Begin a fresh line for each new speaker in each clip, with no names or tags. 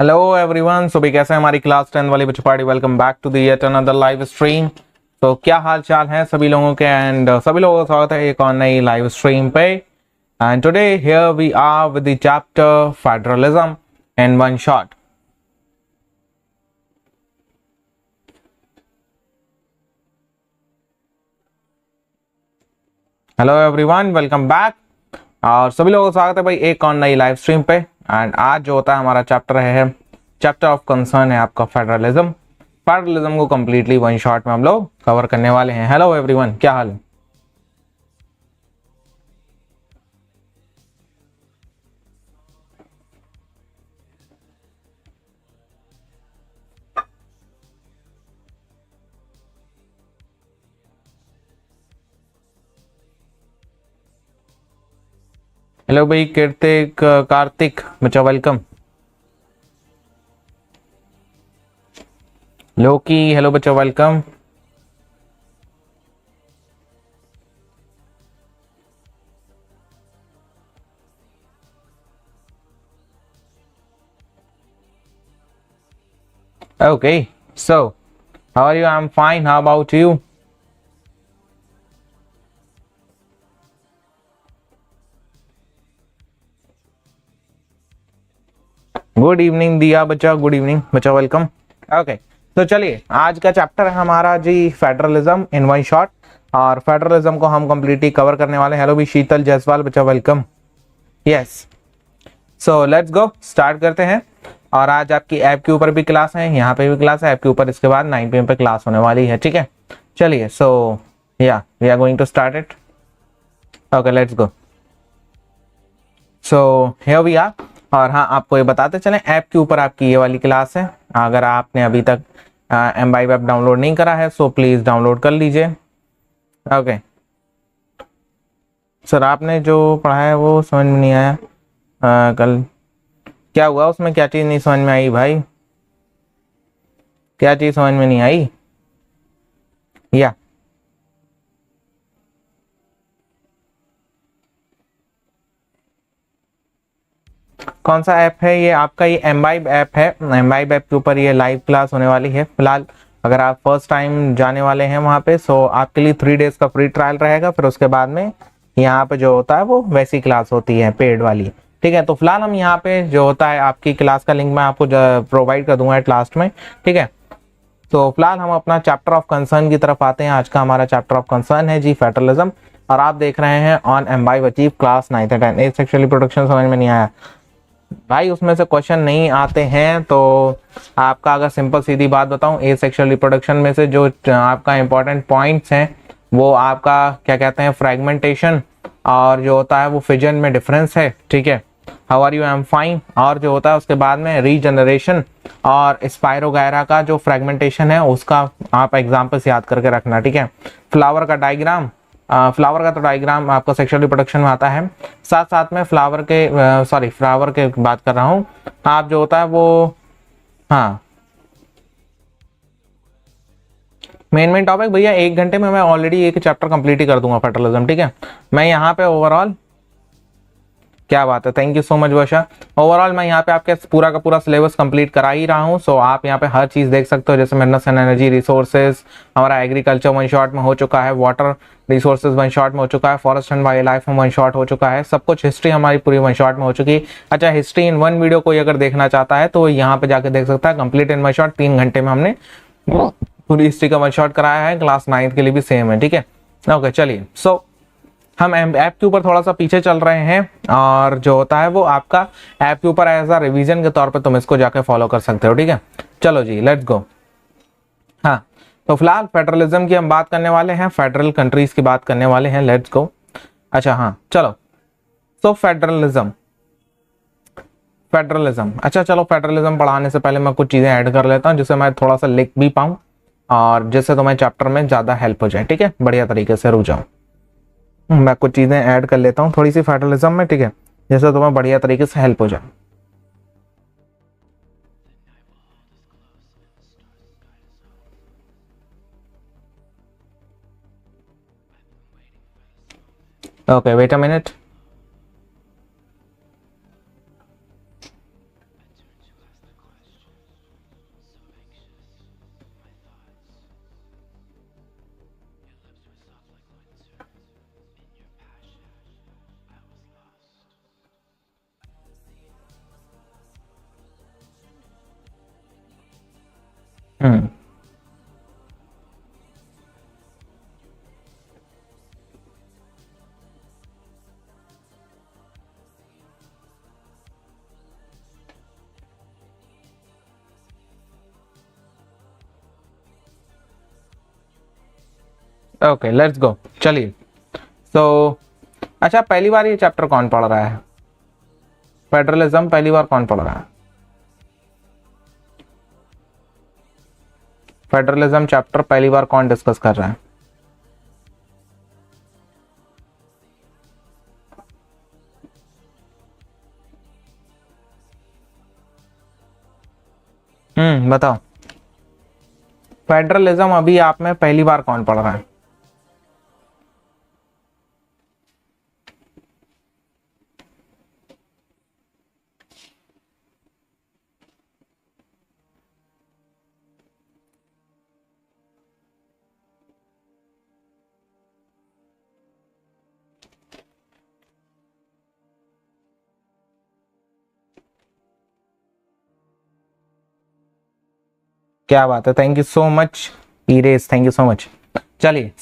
Hello everyone. सुबह कैसे हैं हमारी क्लास 10 वाली बच्चों पार्टी। Welcome back to the yet another live stream. तो क्या हाल चाल है सभी लोगों के एंड सभी लोगों का स्वागत है एक और नई लाइव स्ट्रीम पे। And today here we are with the chapter federalism in one shot. Hello everyone, welcome back और सभी लोगों का स्वागत है भाई एक और नई लाइव स्ट्रीम पे। एंड आज जो होता है हमारा चैप्टर है, चैप्टर ऑफ कंसर्न है आपका फेडरलिज्म। फेडरलिज्म को कंप्लीटली वन शॉट में हम लोग कवर करने वाले हैं। हेलो एवरीवन, क्या हाल है? हेलो भाई कार्तिक, कार्तिक बच्चा वेलकम। लोकी हेलो बच्चा welcome. Okay, so how are you? I am fine, how about you? Good evening Diya बच्चा, गुड इवनिंग बच्चा वेलकम। ओके, तो चलिए आज का चैप्टर है हमारा जी फेडरलिज्म इन वन शॉट और फेडरलिज्म को हम कंप्लीटली कवर करने वाले हैं। हेलो भी शीतल जायसवाल बच्चा welcome. Yes, so let's go start करते हैं। और आज आपकी ऐप के ऊपर भी क्लास है, यहाँ पे भी क्लास है ऐप के ऊपर, इसके बाद 9 PM पे क्लास होने वाली है। ठीक है, चलिए सो या we are going to start it. Okay let's go. So here we are. और हाँ, आपको ये बताते चलें ऐप के ऊपर आपकी ये वाली क्लास है। अगर आपने अभी तक एमवाई वेब डाउनलोड नहीं करा है सो प्लीज डाउनलोड कर लीजिए। ओके सर, आपने जो पढ़ा है वो समझ में नहीं आया। कल क्या हुआ उसमें, क्या चीज़ नहीं समझ में आई भाई? क्या चीज़ समझ में नहीं आई? या कौन सा ऐप है ये? आपका ये एमवाइब ऐप है। एमवाइब ऐप के ऊपर ये लाइव क्लास होने वाली है फिलहाल। अगर आप फर्स्ट टाइम जाने वाले हैं वहाँ पे सो आपके लिए 3 डेज का फ्री ट्रायल रहेगा। फिर उसके बाद में यहाँ पे जो होता है वो वैसी क्लास होती है पेड वाली। ठीक है, तो फिलहाल हम यहाँ पे जो होता है आपकी क्लास का लिंक मैं आपको प्रोवाइड कर दूंगा एट लास्ट में। ठीक है, तो फिलहाल हम अपना चैप्टर ऑफ कंसर्न की तरफ आते हैं। आज का हमारा चैप्टर ऑफ कंसर्न है जी फेडरलिज्म और आप देख रहे हैं ऑन एमवाइब achieve class 9th and 10th। Sexual reproduction समझ में नहीं आया भाई, उसमें से क्वेश्चन नहीं आते हैं। तो आपका अगर सिंपल सीधी बात बताऊं, ए सेक्सुअल रिप्रोडक्शन में से जो आपका इंपॉर्टेंट पॉइंट्स हैं वो आपका क्या कहते हैं, फ्रेगमेंटेशन और जो होता है वो फिजन में डिफरेंस है। ठीक है, how are you? I am fine. और जो होता है उसके बाद में रीजनरेशन और स्पायरोगायरा का जो फ्रेगमेंटेशन है उसका आप एग्जाम्पल्स याद करके रखना। ठीक है, फ्लावर का डायग्राम, फ्लावर का तो डायग्राम आपका सेक्सुअल रिप्रोडक्शन में आता है। साथ साथ में फ्लावर के फ्लावर के बात कर रहा हूँ। आप जो होता है वो हाँ, मेन टॉपिक भैया 1 घंटे में मैं ऑलरेडी एक चैप्टर कंप्लीट ही कर दूंगा फेडरलिज्म। ठीक है, मैं यहाँ पे ओवरऑल, क्या बात है, thank you so much Varsha. Overall मैं यहाँ पे आपके पूरा का पूरा सिलेबस कंप्लीट करा ही रहा हूँ। सो आप यहाँ पे हर चीज़ देख सकते हो, जैसे मिनरल्स एंड एनर्जी रिसोर्सेज हमारा एग्रीकल्चर वन शॉट में हो चुका है, वाटर रिसोर्सेज वन शॉट में हो चुका है, फॉरेस्ट एंड वाइल्ड लाइफ में वन शॉट हो चुका है, सब कुछ हिस्ट्री हमारी पूरी वन शॉट में हो चुकी है। अच्छा, हिस्ट्री इन वन वीडियो कोई अगर देखना चाहता है तो यहाँ पे जाके देख सकता है, कंप्लीट इन वन शॉट 3 घंटे में हमने पूरी हिस्ट्री का वन शॉट कराया है। क्लास 9th के लिए भी सेम है। ठीक है, ओके चलिए सो हम ऐप के ऊपर थोड़ा सा पीछे चल रहे हैं और जो होता है वो आपका ऐप के ऊपर एज अ रिवीजन के तौर पे तुम इसको जाके फॉलो कर सकते हो। ठीक है, चलो जी लेट्स गो। हाँ, तो फिलहाल फेडरलिज्म की हम बात करने वाले हैं, फेडरल कंट्रीज की बात करने वाले हैं। Let's go. अच्छा हाँ चलो, तो फेडरलिज्म, फेडरलिज्म अच्छा चलो, फेडरलिज्म पढ़ाने से पहले मैं कुछ चीज़ें ऐड कर लेता हूँ जिससे मैं थोड़ा सा लिख भी पाऊँ और जिससे तुम्हें चैप्टर में ज़्यादा हेल्प हो जाए। ठीक है, बढ़िया तरीके से रुक जाओ। मैं कुछ चीज़ें ऐड कर लेता हूँ थोड़ी सी फेडरलिज्म में। ठीक है, जिससे तुम्हें बढ़िया तरीके से हेल्प हो जाए। Okay wait a minute. Hmm. Okay let's go, चलिए। सो अच्छा, पहली बार ये चैप्टर कौन पढ़ रहा है? फेडरलिज्म पहली बार कौन पढ़ रहा है? फेडरलिज्म चैप्टर पहली बार कौन डिस्कस कर रहा है? बताओ। फेडरलिज्म अभी आप में पहली बार कौन पढ़ रहा है? क्या बात है, thank you so much erase, thank you so much. चलिए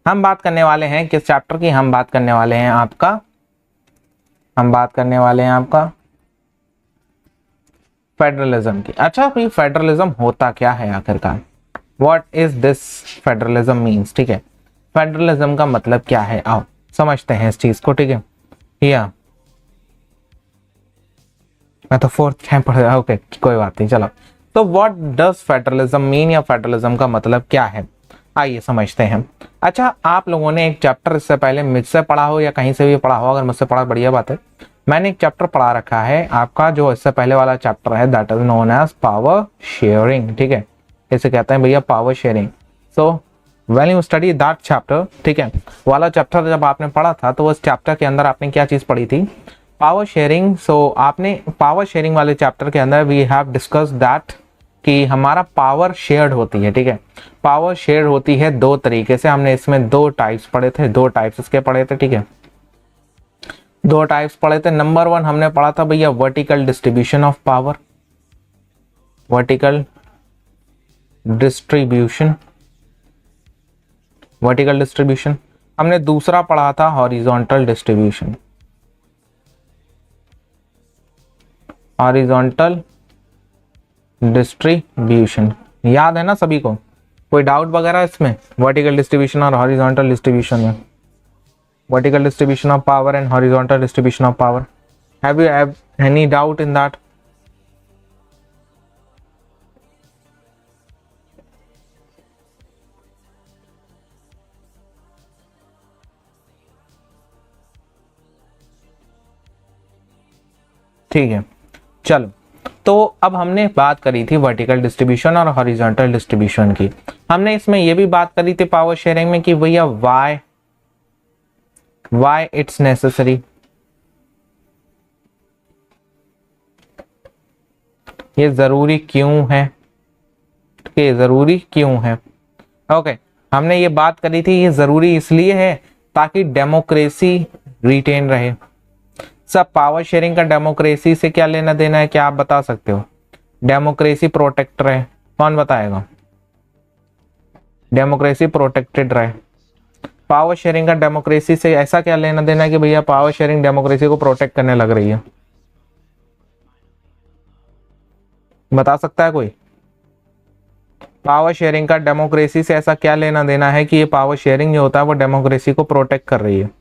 हम बात करने वाले हैं किस चैप्टर की? हम बात करने वाले हैं आपका फेडरलिज्म की। अच्छा, भाई फेडरलिज्म होता क्या है आखिरकार? What is this federalism means? ठीक है, फेडरलिज्म का मतलब क्या है, आओ समझते हैं इस चीज को। ठीक है, या मैं तो फोर्थ टाइम पढ़ रहा, ओके कोई बात नहीं, चलो। तो व्हाट डज फेडरलिज्म मीन, या फेडरलिज्म का मतलब क्या है, आइए समझते हैं। अच्छा, आप लोगों ने एक चैप्टर इससे पहले मुझसे पढ़ा हो या कहीं से भी पढ़ा हो, अगर मुझसे पढ़ा बढ़िया बात है। मैंने एक चैप्टर पढ़ा रखा है आपका, जो इससे पहले वाला चैप्टर है, that is known as power sharing. ठीक है, इसे कहते हैं भैया power sharing. So when you study that chapter, ठीक है, वाला चैप्टर जब आपने पढ़ा था, तो उस चैप्टर के अंदर आपने क्या चीज पढ़ी थी? Power sharing. सो आपने पावर शेयरिंग वाले चैप्टर के अंदर वी हैव डिस्कस दैट कि हमारा पावर शेयर्ड होती है। ठीक है, पावर शेयर होती है दो तरीके से। हमने इसमें दो टाइप्स पढ़े थे, दो टाइप्स इसके पढ़े थे। ठीक है, दो टाइप्स पढ़े थे। नंबर वन हमने पढ़ा था भैया vertical distribution of power, vertical distribution, vertical distribution. हमने दूसरा पढ़ा था हॉरिजॉन्टल डिस्ट्रीब्यूशन, हॉरिजॉन्टल डिस्ट्रीब्यूशन। याद है ना सभी को? कोई डाउट वगैरह इसमें वर्टिकल डिस्ट्रीब्यूशन और हॉरिजॉन्टल डिस्ट्रीब्यूशन में? Vertical distribution of power and horizontal distribution of power, have you have any doubt in that? ठीक है, चलो। तो अब हमने बात करी थी वर्टिकल डिस्ट्रीब्यूशन और हॉरिजॉन्टल डिस्ट्रीब्यूशन की। हमने इसमें यह भी बात करी थी पावर शेयरिंग में कि भैया वाई इट्स नेसेसरी, ये जरूरी क्यों है, ये जरूरी क्यों है। ओके, हमने ये बात करी थी ये जरूरी इसलिए है ताकि डेमोक्रेसी रिटेन रहे। सब पावर शेयरिंग का डेमोक्रेसी से क्या लेना देना है, क्या आप बता सकते हो? डेमोक्रेसी प्रोटेक्ट रहे, कौन बताएगा? डेमोक्रेसी प्रोटेक्टेड रहे। पावर शेयरिंग का डेमोक्रेसी से ऐसा क्या लेना देना है कि भैया पावर शेयरिंग डेमोक्रेसी को प्रोटेक्ट करने लग रही है? बता सकता है कोई? पावर शेयरिंग का डेमोक्रेसी से ऐसा क्या लेना देना है कि ये पावर शेयरिंग जो होता है वो डेमोक्रेसी को प्रोटेक्ट कर रही है?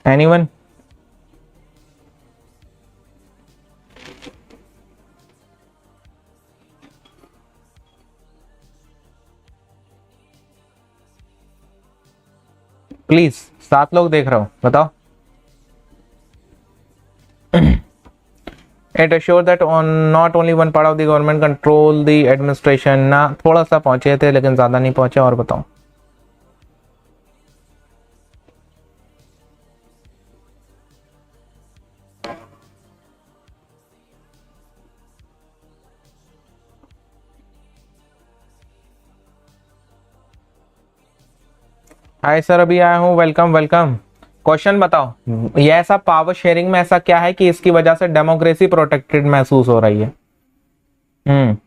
एनीवन? प्लीज, 7 लोग देख रहे हो, बताओ। It assures that on not only one part of the government control the administration। ना थोड़ा सा पहुंचे थे लेकिन ज्यादा नहीं पहुंचे, और बताओ। हाय सर, अभी आया हूँ। Welcome welcome. क्वेश्चन बताओ, ये ऐसा पावर शेयरिंग में ऐसा क्या है कि इसकी वजह से डेमोक्रेसी प्रोटेक्टेड महसूस हो रही है? हम्म।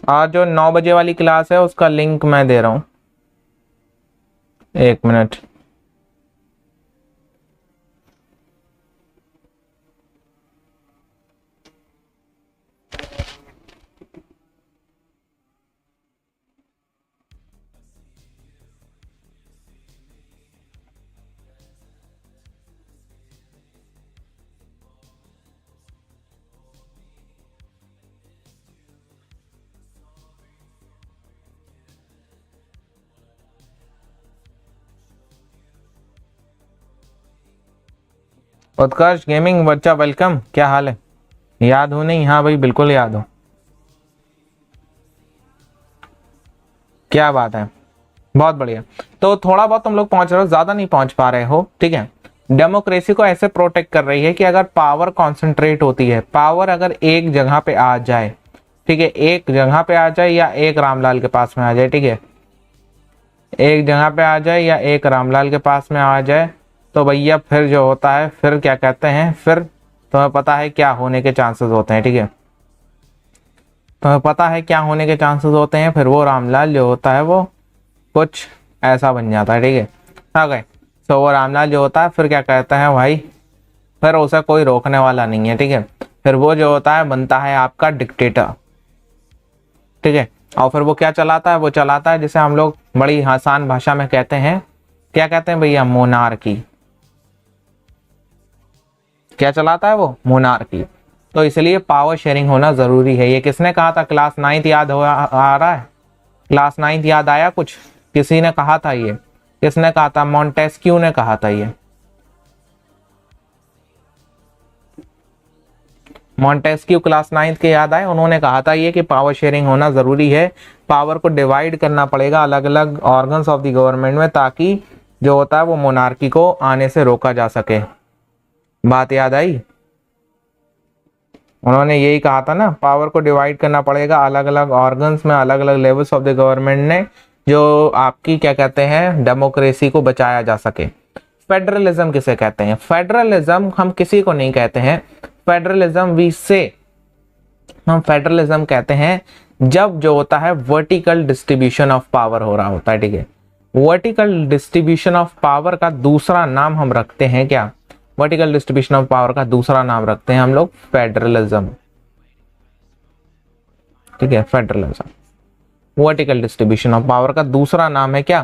आज जो 9 बजे वाली क्लास है उसका लिंक मैं दे रहा हूँ, 1 मिनट। उत्कर्ष गेमिंग बच्चा, वेलकम। क्या हाल है? याद हो नहीं? हाँ भाई, बिल्कुल याद हो। क्या बात है, बहुत बढ़िया। तो थोड़ा बहुत तुम लोग पहुंच रहे हो, ज्यादा नहीं पहुंच पा रहे हो, ठीक है। डेमोक्रेसी को ऐसे प्रोटेक्ट कर रही है कि अगर पावर कॉन्सेंट्रेट होती है, पावर अगर एक जगह पे आ जाए, ठीक है, एक जगह पे आ जाए या एक रामलाल के पास में आ जाए, ठीक है, एक जगह पे आ जाए या एक रामलाल के पास में आ जाए, तो भैया फिर जो होता है, फिर क्या कहते हैं, फिर तुम्हें पता है क्या होने के चांसेस होते हैं, ठीक है। तुम्हें पता है क्या होने के चांसेस होते हैं, फिर वो रामलाल जो होता है वो कुछ ऐसा बन जाता है, ठीक है। ओके, तो वो रामलाल जो होता है फिर क्या कहते हैं भाई, फिर उसे कोई रोकने वाला नहीं है, ठीक है। फिर वो जो होता है बनता है आपका डिक्टेटर, ठीक है। और फिर वो क्या चलाता है, वो चलाता है जिसे हम लोग बड़ी आसान भाषा में कहते हैं, क्या कहते हैं भैया, मोनार्की। क्या चलाता है वो? मोनार्की। तो इसलिए पावर शेयरिंग होना जरूरी है। ये किसने कहा था? क्लास 9th याद हो आ रहा है? क्लास 9th याद आया कुछ? किसी ने कहा था ये? किसने कहा था? मॉन्टेस्क्यू ने कहा था ये। मॉन्टेस्क्यू क्लास 9th के याद आए? उन्होंने कहा था ये कि पावर शेयरिंग होना जरूरी है, पावर को डिवाइड करना पड़ेगा अलग अलग ऑर्गन्स ऑफ द गवर्नमेंट में, ताकि जो होता है वो मोनार्की को आने से रोका जा सके। बात याद आई? उन्होंने यही कहा था ना, पावर को डिवाइड करना पड़ेगा अलग अलग ऑर्गन्स में, अलग अलग लेवल्स ऑफ द गवर्नमेंट ने, जो आपकी क्या कहते हैं, डेमोक्रेसी को बचाया जा सके। फेडरलिज्म किसे कहते हैं? फेडरलिज्म हम किसी को नहीं कहते हैं, फेडरलिज्म वी से, हम फेडरलिज्म कहते हैं जब जो होता है वर्टिकल डिस्ट्रीब्यूशन ऑफ पावर हो रहा होता है, ठीक है। वर्टिकल डिस्ट्रीब्यूशन ऑफ पावर का दूसरा नाम हम रखते हैं क्या? वर्टिकल डिस्ट्रीब्यूशन ऑफ पावर का दूसरा नाम रखते हैं हम लोग फेडरलिज्म, ठीक है, federalism. Vertical distribution of power का दूसरा नाम है क्या?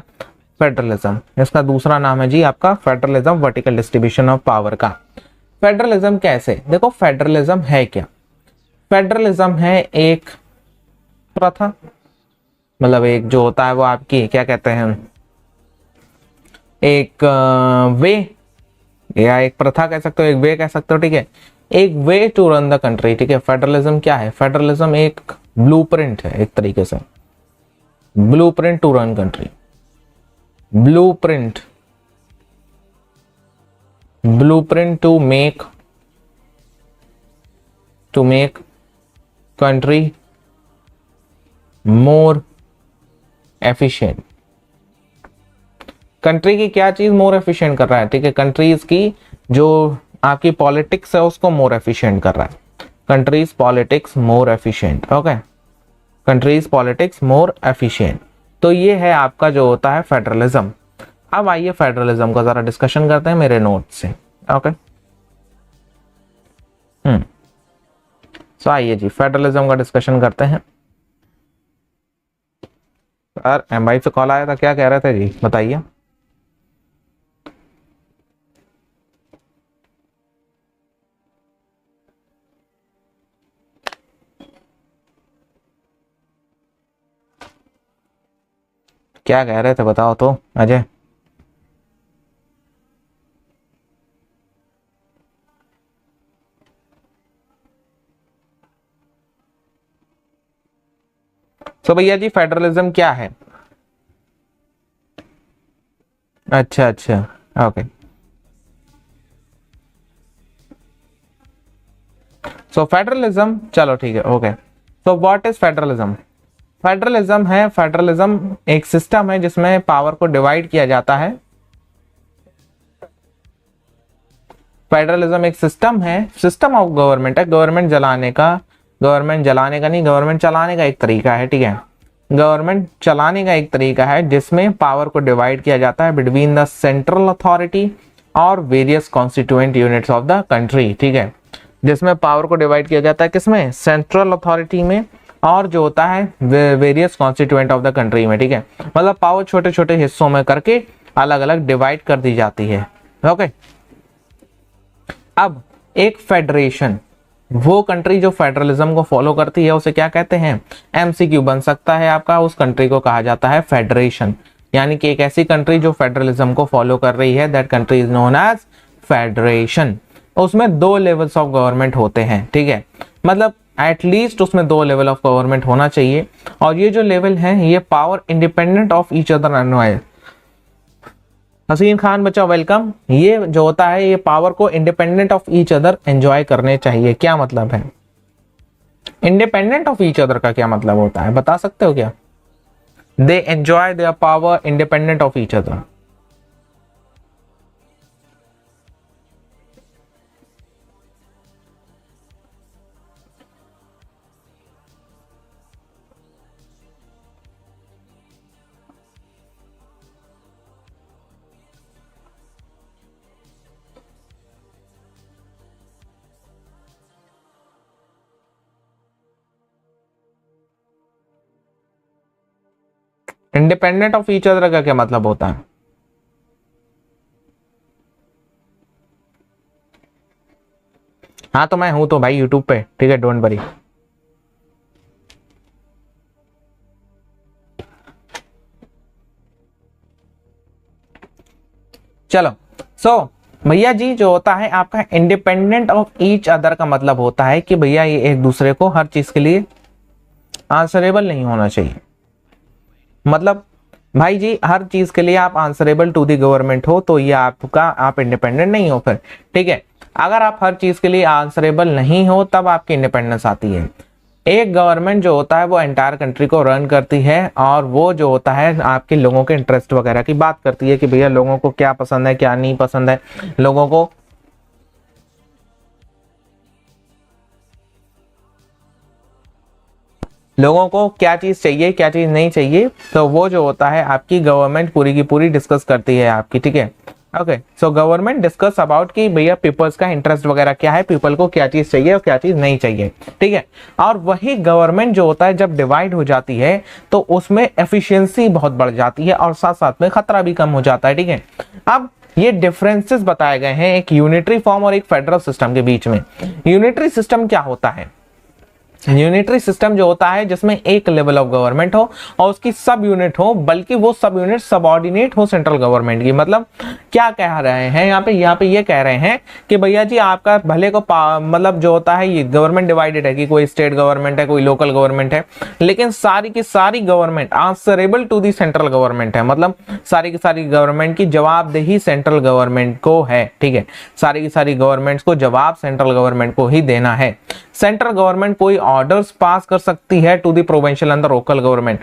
फेडरलिज्म। इसका दूसरा नाम है जी आपका federalism, vertical distribution of power का। फेडरलिज्म कैसे? देखो, फेडरलिज्म है क्या? फेडरलिज्म है एक प्रथा, मतलब एक जो होता है वो आपकी क्या कहते हैं, एक वे, या एक प्रथा कह सकते हो, एक वे कह सकते हो, ठीक है, एक way to run the country, ठीक है। फेडरलिज्म क्या है? फेडरलिज्म एक ब्लूप्रिंट है, एक तरीके से blueprint to run country, blueprint, blueprint to make country more efficient. Country की क्या चीज मोर एफिशिएंट कर रहा है, ठीक है, कंट्रीज की जो आपकी पॉलिटिक्स है उसको मोर एफिशिएंट कर रहा है। Countries politics more efficient, okay, countries politics more efficient. तो ये है आपका जो होता है फेडरलिज्म। अब आइए फेडरलिज्म का जरा डिस्कशन करते हैं मेरे नोट से, ओके। सो आइए जी फेडरलिज्म का डिस्कशन करते हैं। सर एमआई से कॉल आया था, क्या कह रहे थे जी, बताइए। क्या कह रहे थे बताओ तो अजय। तो भैया जी फेडरलिज्म क्या है? अच्छा अच्छा, ओके। सो फेडरलिज्म, चलो ठीक है, okay. So what is federalism? Federalism एक सिस्टम है जिसमें पावर को डिवाइड किया जाता है। फेडरलिज्म एक सिस्टम है, सिस्टम ऑफ गवर्नमेंट है, गवर्नमेंट जलाने का नहीं, गवर्नमेंट चलाने का एक तरीका है, ठीक है। गवर्नमेंट चलाने का एक तरीका है जिसमें पावर को डिवाइड किया जाता है बिटवीन द सेंट्रल अथॉरिटी और various constituent units of the country, ठीक है। जिसमें पावर को डिवाइड किया जाता है किसमें? सेंट्रल अथॉरिटी में, और जो होता है various constituent of the country में, ठीक है। मतलब पावर छोटे छोटे हिस्सों में करके अलग अलग डिवाइड कर दी जाती है, ओके। अब एक फेडरेशन, वो कंट्री जो फेडरलिज्म को फॉलो करती है उसे क्या कहते हैं? एमसीक्यू बन सकता है आपका, उस कंट्री को कहा जाता है फेडरेशन। यानी कि एक ऐसी कंट्री जो फेडरलिज्म को फॉलो कर रही है, that country is known as federation. उसमें 2 लेवल्स ऑफ गवर्नमेंट होते हैं, ठीक है। मतलब एटलीस्ट उसमें 2 लेवल ऑफ गवर्नमेंट होना चाहिए, और ये जो लेवल है ये power independent of each other envoy. हसीन खान बच्चा वेलकम। ये जो होता है ये पावर को independent of each other enjoy करने चाहिए। क्या मतलब है इंडिपेंडेंट ऑफ ईच अदर का? क्या मतलब होता है बता सकते हो क्या? They enjoy their power independent of each other. Independent of each other का क्या मतलब होता है? हाँ तो मैं हूं तो भाई यूट्यूब पे, ठीक है, डोंट वरी। चलो भैया जी जो होता है आपका इंडिपेंडेंट ऑफ ईच अदर का मतलब होता है कि भैया ये एक दूसरे को हर चीज के लिए आंसरेबल नहीं होना चाहिए। मतलब भाई जी हर चीज के लिए आप आंसरेबल टू दी गवर्नमेंट हो तो ये आपका, आप इंडिपेंडेंट नहीं हो फिर, ठीक है। अगर आप हर चीज के लिए आंसरेबल नहीं हो तब आपकी इंडिपेंडेंस आती है। एक गवर्नमेंट जो होता है वो एंटायर कंट्री को रन करती है, और वो जो होता है आपके लोगों के इंटरेस्ट वगैरह की बात करती है कि भैया लोगों को क्या पसंद है क्या नहीं पसंद है, लोगों को क्या चीज चाहिए क्या चीज नहीं चाहिए, तो वो जो होता है आपकी गवर्नमेंट पूरी की पूरी डिस्कस करती है आपकी, ठीक है। Okay, so government discuss about कि भैया पीपल्स का इंटरेस्ट वगैरह क्या है, पीपल को क्या चीज चाहिए और क्या चीज नहीं चाहिए, ठीक है। और वही गवर्नमेंट जो होता है जब डिवाइड हो जाती है तो उसमें एफिशिएंसी बहुत बढ़ जाती है और साथ साथ में खतरा भी कम हो जाता है, ठीक है। अब ये डिफरेंसेस बताए गए हैं एक यूनिटरी फॉर्म और एक फेडरल सिस्टम के बीच में। यूनिटरी सिस्टम क्या होता है? यूनिटरी सिस्टम जो होता है जिसमें एक लेवल ऑफ गवर्नमेंट हो और उसकी सब यूनिट हो, बल्कि वो सब यूनिट सबऑर्डिनेट हो सेंट्रल गवर्नमेंट की। मतलब क्या कह रहे हैं यहाँ पे ये कह रहे हैं कि भैया जी आपका भले को मतलब जो होता है ये गवर्नमेंट डिवाइडेड है कि कोई स्टेट गवर्नमेंट है कोई लोकल गवर्नमेंट है, लेकिन सारी की सारी government answerable to the central government है। मतलब सारी की सारी गवर्नमेंट की जवाबदेही सेंट्रल गवर्नमेंट को है, ठीक है। सारी की सारी गवर्नमेंट्स को जवाब सेंट्रल गवर्नमेंट को ही देना है। सेंट्रल गवर्नमेंट कोई ऑर्डर्स पास कर सकती है to the provincial and the local government.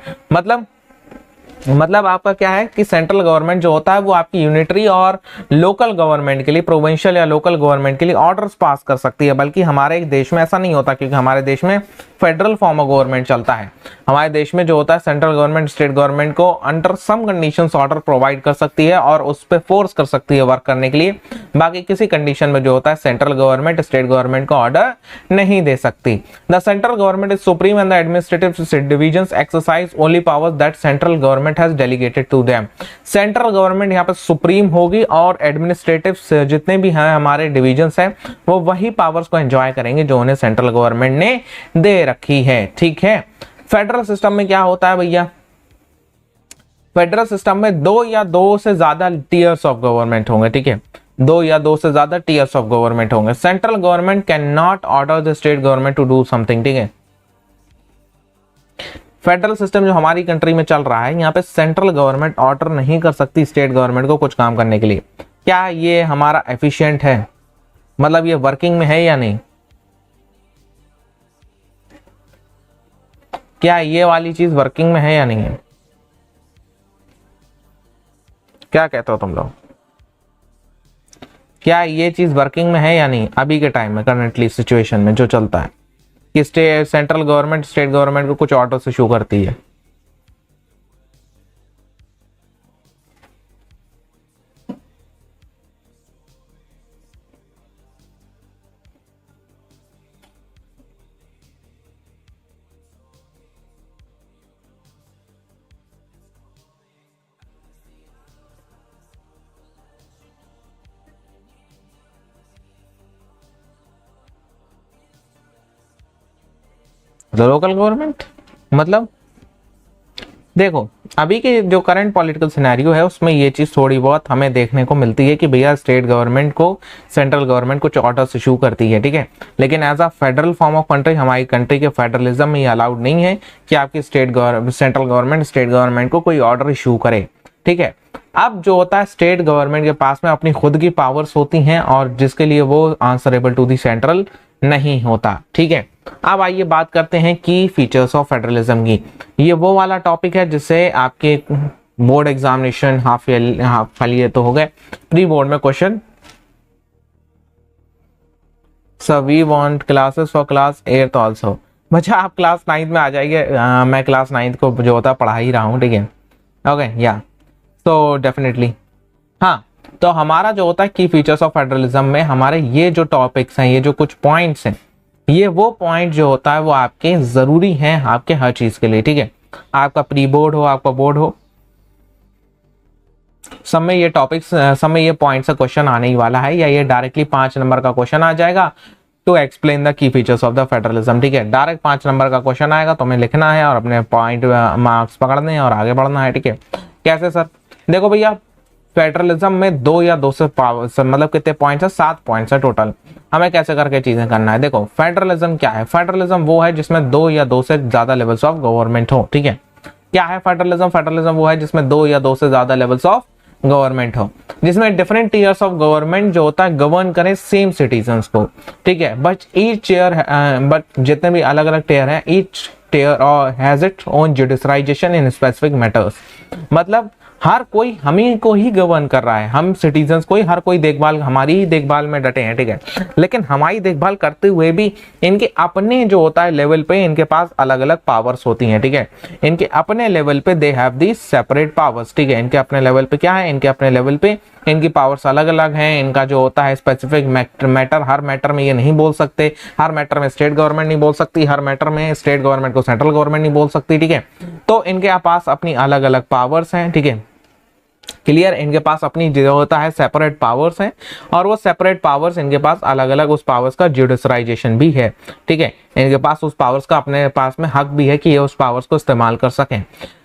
मतलब आपका क्या है कि सेंट्रल गवर्नमेंट जो होता है वो आपकी यूनिटरी और लोकल गवर्नमेंट के लिए, प्रोविंशियल या लोकल गवर्नमेंट के लिए ऑर्डर्स पास कर सकती है। बल्कि हमारे देश में ऐसा नहीं होता, क्योंकि हमारे देश में फेडरल फॉर्म ऑफ गवर्नमेंट चलता है। हमारे देश में जो होता है सेंट्रल गवर्नमेंट स्टेट गवर्नमेंट को under some conditions order provide कर सकती है और उस पर फोर्स कर सकती है वर्क करने के लिए। बाकी किसी कंडीशन में जो होता है सेंट्रल गवर्नमेंट स्टेट गवर्नमेंट को ऑर्डर नहीं दे सकती। The central government is supreme and the administrative divisions exercise only powers that central government has delegated to them. Central government यहाँ पे सुप्रीम होगी और एडमिनिस्ट्रेटिव जितने भी हैं हमारे डिविजन्स हैं वो वही पावर्स को एंजॉय करेंगे जो उन्हें सेंट्रल गवर्नमेंट ने दे रखी है, ठीक है। फेडरल सिस्टम में क्या होता है भैया? फेडरल सिस्टम में 2 या 2 से ज्यादा टीयर्स ऑफ गवर्नमेंट होंगे, ठीक है। 2 या 2 से ज्यादा टीयर्स ऑफ गवर्नमेंट होंगे। Central government can not order the state government to do something, ठीक है। फेडरल सिस्टम जो हमारी कंट्री में चल रहा है, यहाँ पे सेंट्रल गवर्नमेंट ऑर्डर नहीं कर सकती स्टेट गवर्नमेंट को कुछ काम करने के लिए। क्या ये हमारा एफिशिएंट है, मतलब ये वर्किंग में है या नहीं? क्या ये वाली चीज वर्किंग में है या नहीं है? क्या कहते हो तुम लोग? क्या ये चीज वर्किंग में है या नहीं अभी के टाइम में, करंटली सिचुएशन में जो चलता है कि सेंट्रल गवर्नमेंट स्टेट गवर्नमेंट को कुछ ऑर्डर्स इशू करती है? लोकल गवर्नमेंट मतलब देखो, अभी के जो करंट पॉलिटिकल सिनेरियो है उसमें ये चीज थोड़ी बहुत हमें देखने को मिलती है कि भैया स्टेट गवर्नमेंट को सेंट्रल गवर्नमेंट कुछ ऑर्डर्स इशू करती है, ठीक है। लेकिन as a federal form of country, हमारी कंट्री के फेडरलिज्म में ये अलाउड नहीं है कि आपकी सेंट्रल गवर्नमेंट स्टेट गवर्नमेंट को कोई ऑर्डर इशू करे, ठीक है। अब जो होता है स्टेट गवर्नमेंट के पास में अपनी खुद की पावर्स होती हैं और जिसके लिए वो आंसरेबल टू दी सेंट्रल नहीं होता, ठीक है। अब आइए बात करते हैं की फीचर्स ऑफ फेडरलिज्म की। ये वो वाला टॉपिक है जिससे आपके बोर्ड एग्जामिनेशन हाफ ईयर तो हो गए, प्री बोर्ड में question. Sir we want classes for class 8 also. बच्चा आप क्लास 9 में आ जाइए, मैं क्लास 9 को जो होता है पढ़ा ही रहा हूँ, ठीक है। ओके या तो डेफिनेटली हाँ। तो हमारा जो होता है की फीचर्स ऑफ फेडरलिज्म में हमारे ये जो टॉपिक्स हैं, ये जो कुछ पॉइंट्स हैं, ये वो पॉइंट जो होता है वो आपके जरूरी हैं आपके हर चीज के लिए, ठीक है। आपका प्री बोर्ड हो, आपका बोर्ड हो, सब में ये टॉपिक्स, सब में ये पॉइंट से क्वेश्चन आने ही वाला है, या ये डायरेक्टली 5 नंबर का क्वेश्चन आ जाएगा to explain the key features of the federalism, ठीक है। डायरेक्ट 5 नंबर का क्वेश्चन आएगा तो हमें लिखना है और अपने पॉइंट मार्क्स पकड़ने हैं और आगे बढ़ना है, ठीक है। कैसे सर? देखो भैया, फेडरलिज्म में 2 या 2 से मतलब कितने पॉइंट्स है? 7 पॉइंट्स है टोटल। हमें कैसे करके चीजें करना है? देखो, फेडरलिज्म क्या है? फेडरलिज्म वो है जिसमें 2 या 2 से ज्यादा लेवल्स ऑफ गवर्नमेंट हो, ठीक है। क्या है फेडरलिज्म? फेडरलिज्म वो है जिसमें 2 या 2 से ज्यादा लेवल्स ऑफ गवर्नमेंट हो, जिसमें डिफरेंट टीयर्स ऑफ गवर्नमेंट जो होता है गवर्न करें सेम सिटीजन्स को, ठीक है। बट ईच टीयर, बट जितने भी अलग अलग टीयर हैं, each tier has its own judicialisation in specific matters. मतलब हर कोई हमी को ही गवर्न कर रहा है, हम सिटीजन्स को ही, हर कोई देखभाल, हमारी ही देखभाल में डटे हैं, ठीक है। लेकिन हमारी देखभाल करते हुए भी इनके अपने जो होता है लेवल पे इनके पास अलग अलग पावर्स होती हैं, ठीक है। इनके अपने लेवल पे they have the separate powers, ठीक है। इनके अपने लेवल पे क्या है? इनके अपने लेवल पे इनकी पावर्स अलग अलग हैं। इनका जो होता है स्पेसिफिक मैटर, हर मैटर में ये नहीं बोल सकते, हर मैटर में स्टेट गवर्नमेंट नहीं बोल सकती, हर मैटर में स्टेट गवर्नमेंट को सेंट्रल गवर्नमेंट नहीं बोल सकती, ठीक है। तो इनके पास अपनी अलग अलग पावर्स हैं, ठीक है। क्लियर? इनके पास अपनी जो होता है सेपरेट पावर्स हैं और वो सेपरेट पावर्स इनके पास अलग अलग उस पावर्स का जुडिशराइजेशन भी है, ठीक है। इनके पास उस पावर्स का अपने पास में हक भी है कि ये उस पावर्स को इस्तेमाल कर सकें।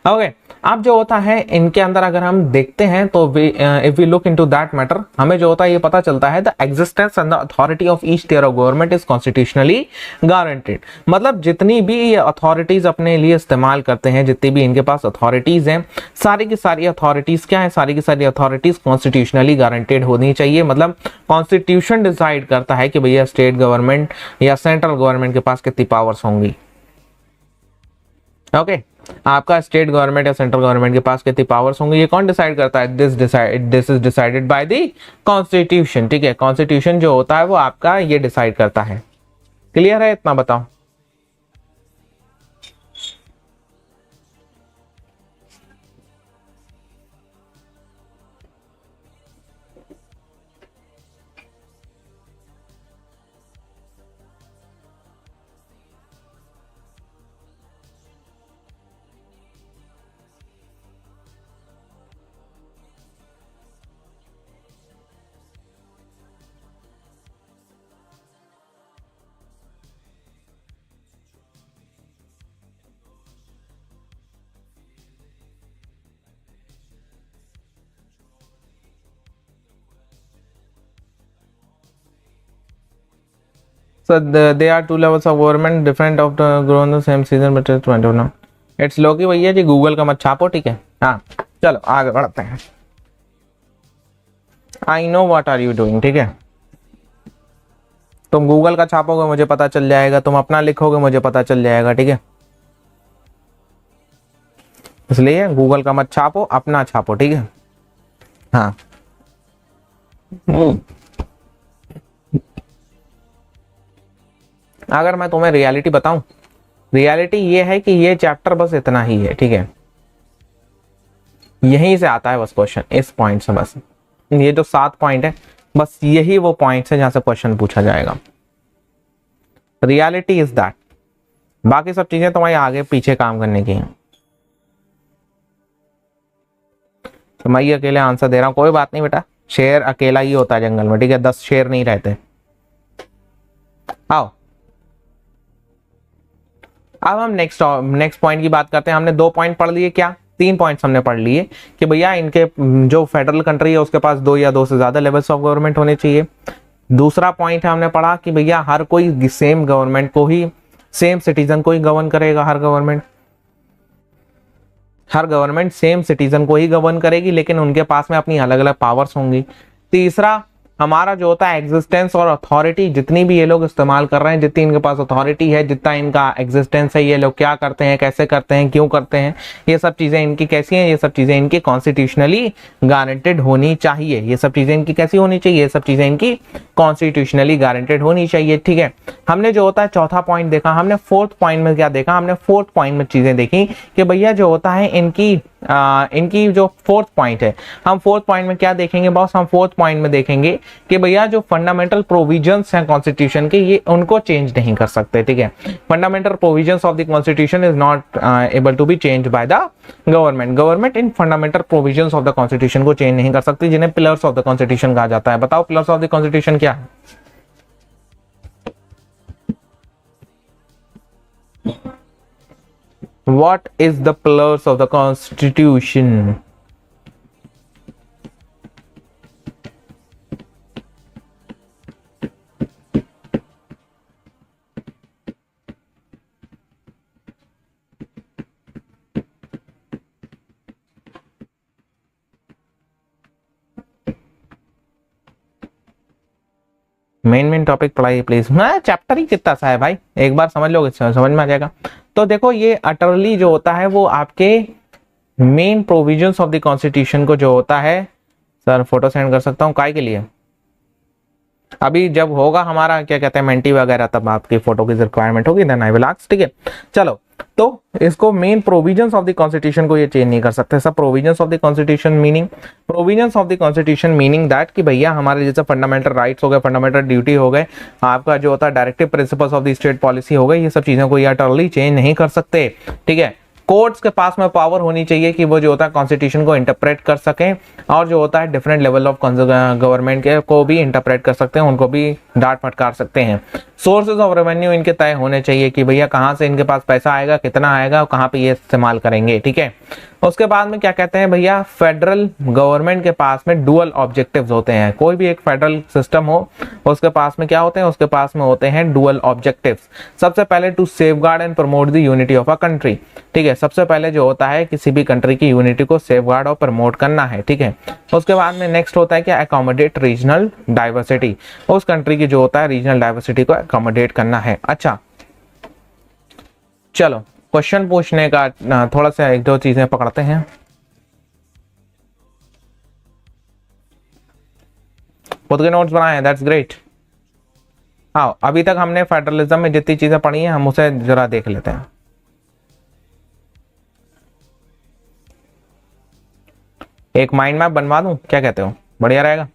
ओके, अब जो होता है इनके अंदर अगर हम देखते हैं तो if we look into that matter, हमें जो होता है ये पता चलता है the existence and the authority of each tier of government is constitutionally guaranteed. मतलब जितनी भी ये अथॉरिटीज अपने लिए इस्तेमाल करते हैं, जितनी भी इनके पास अथॉरिटीज हैं, सारी की सारी अथॉरिटीज क्या है? सारी की सारी अथॉरिटीज कॉन्स्टिट्यूशनली गारंटेड होनी चाहिए। मतलब कॉन्स्टिट्यूशन डिसाइड करता है कि भैया स्टेट गवर्नमेंट या सेंट्रल गवर्नमेंट के पास कितनी पावर्स होंगी। ओके, आपका स्टेट गवर्नमेंट या सेंट्रल गवर्नमेंट के पास कितनी पावर्स होंगी, ये कौन डिसाइड करता है? This is decided by the constitution, ठीक है। कॉन्स्टिट्यूशन जो होता है वो आपका ये डिसाइड करता है। क्लियर है? इतना बताओ। So there are 2 levels of government, different of the grown the same season, but it's 20 now. It's लोकी भैया जी, गूगल का मत छापो, ठीक है। हाँ चलो आगे बढ़ते हैं। I know what are you doing, ठीक है। तुम गूगल का छापोगे मुझे पता चल जाएगा, तुम अपना लिखोगे मुझे पता चल जाएगा, ठीक है। इसलिए गूगल का मत छापो, अपना छापो, ठीक है। हाँ अगर मैं तुम्हें रियलिटी बताऊं, रियलिटी ये है कि ये चैप्टर बस इतना ही है, ठीक है। यहीं से आता है बस क्वेश्चन, इस पॉइंट से बस। ये जो 7 पॉइंट है, बस यही वो पॉइंट है जहां से क्वेश्चन पूछा जाएगा। रियलिटी इज दैट, बाकी सब चीजें तुम्हारी आगे पीछे काम करने की हैं। तो मैं ये अकेले आंसर दे रहा हूं, कोई बात नहीं बेटा, शेर अकेला ही होता है जंगल में, ठीक है, 10 शेर नहीं रहते। आओ अब हम नेक्स्ट पॉइंट की बात करते हैं। हमने 2 पॉइंट पढ़ लिए, क्या 3 पॉइंट्स हमने पढ़ लिए कि भैया इनके जो फेडरल कंट्री है उसके पास 2 या 2 से ज्यादा लेवल्स ऑफ गवर्नमेंट होने चाहिए। दूसरा पॉइंट है हमने पढ़ा कि भैया हर कोई सेम गवर्नमेंट को ही, सेम सिटीजन को ही गवर्न करेगा। हर गवर्नमेंट सेम सिटीजन को ही गवर्न करेगी, लेकिन उनके पास में अपनी अलग अलग पावर्स होंगी। तीसरा हमारा जो होता है एग्जिस्टेंस और अथॉरिटी, जितनी भी ये लोग इस्तेमाल कर रहे हैं, जितनी इनके पास अथॉरिटी है, जितना इनका एग्जिस्टेंस है, ये लोग क्या करते हैं, कैसे करते हैं, क्यों करते हैं, ये सब चीजें इनकी कैसी हैं, ये सब चीजें इनकी कॉन्स्टिट्यूशनली गारंटेड होनी चाहिए। ये सब चीजें इनकी कैसी होनी चाहिए, ये सब चीजें इनकी कॉन्स्टिट्यूशनली गारंटेड होनी चाहिए, ठीक है। हमने जो होता है चौथा पॉइंट देखा, हमने फोर्थ पॉइंट में क्या देखा, हमने फोर्थ पॉइंट में चीजें देखी कि भैया जो होता है इनकी जो फोर्थ पॉइंट है, हम फोर्थ पॉइंट में क्या देखेंगे बॉस, हम फोर्थ पॉइंट में देखेंगे कि भैया जो फंडामेंटल प्रोविजंस हैं कॉन्स्टिट्यूशन के, ये उनको चेंज नहीं कर सकते, ठीक है। Fundamental provisions of the constitution is not able to be change by the government in fundamental provisions of the constitution को चेंज नहीं कर सकती, जिन्हें पिलर्स ऑफ द कॉन्स्टिट्यूशन कहा जाता है। बताओ पिलर्स ऑफ द कॉन्स्टिट्यूशन क्या है? What is the pillars of the constitution? Main topic पढ़ाइए प्लीज। मैं चैप्टर ही कितना सा है भाई, एक बार समझ लोगे समझ में आ जाएगा। तो देखो ये अटरली जो होता है वो आपके main provisions of the constitution को जो होता है, सर फोटो सेंड कर सकता हूँ काय के लिए? अभी जब होगा हमारा क्या कहते हैं मेंटी वगैरह, तब आपकी फोटो की रिक्वायरमेंट होगी, देन आई विल आस्क, ठीक है। चलो तो इसको main provisions of the constitution को ये चेंज नहीं कर सकते सब। Provisions of the constitution meaning, provisions of the constitution meaning that कि भैया हमारे जैसे फंडामेंटल राइट्स हो गए, फंडामेंटल ड्यूटी हो गए, आपका जो होता है directive principles of the state policy हो गई, ये सब चीजों को ये अटरली चेंज नहीं कर सकते, ठीक है। कोर्ट्स के पास में पावर होनी चाहिए कि वो जो होता है कॉन्स्टिट्यूशन को इंटरप्रेट कर सकें, और जो होता है डिफरेंट लेवल ऑफ गवर्नमेंट के को भी इंटरप्रेट कर सकते हैं, उनको भी डांट फटकार सकते हैं। सोर्सेज ऑफ रेवेन्यू इनके तय होने चाहिए कि भैया कहाँ से इनके पास पैसा आएगा, कितना आएगा और कहाँ पे ये इस्तेमाल करेंगे, ठीक है। उसके बाद में क्या कहते हैं भैया, फेडरल गवर्नमेंट के पास में डुअल ऑब्जेक्टिव्स होते हैं। कोई भी एक फेडरल सिस्टम हो उसके पास में क्या होते हैं, उसके पास में होते हैं डुअल ऑब्जेक्टिव्स। सबसे पहले to safeguard and promote the unity of a country, ठीक है। सबसे पहले जो होता है किसी भी कंट्री की यूनिटी को सेफगार्ड और प्रमोट करना है, ठीक है। उसके बाद में नेक्स्ट होता है क्या, अकोमोडेट रीजनल डाइवर्सिटी, उस कंट्री की जो होता है रीजनल डाइवर्सिटी को अकोमोडेट करना है। अच्छा चलो क्वेश्चन पूछने का थोड़ा सा एक दो चीजें पकड़ते हैं। खुद के नोट्स बनाए हैं, दैट्स ग्रेट। हाँ अभी तक हमने फेडरलिज्म में जितनी चीजें पढ़ी हैं हम उसे जरा देख लेते हैं। एक माइंड मैप बनवा दूं, क्या कहते हो, बढ़िया रहेगा?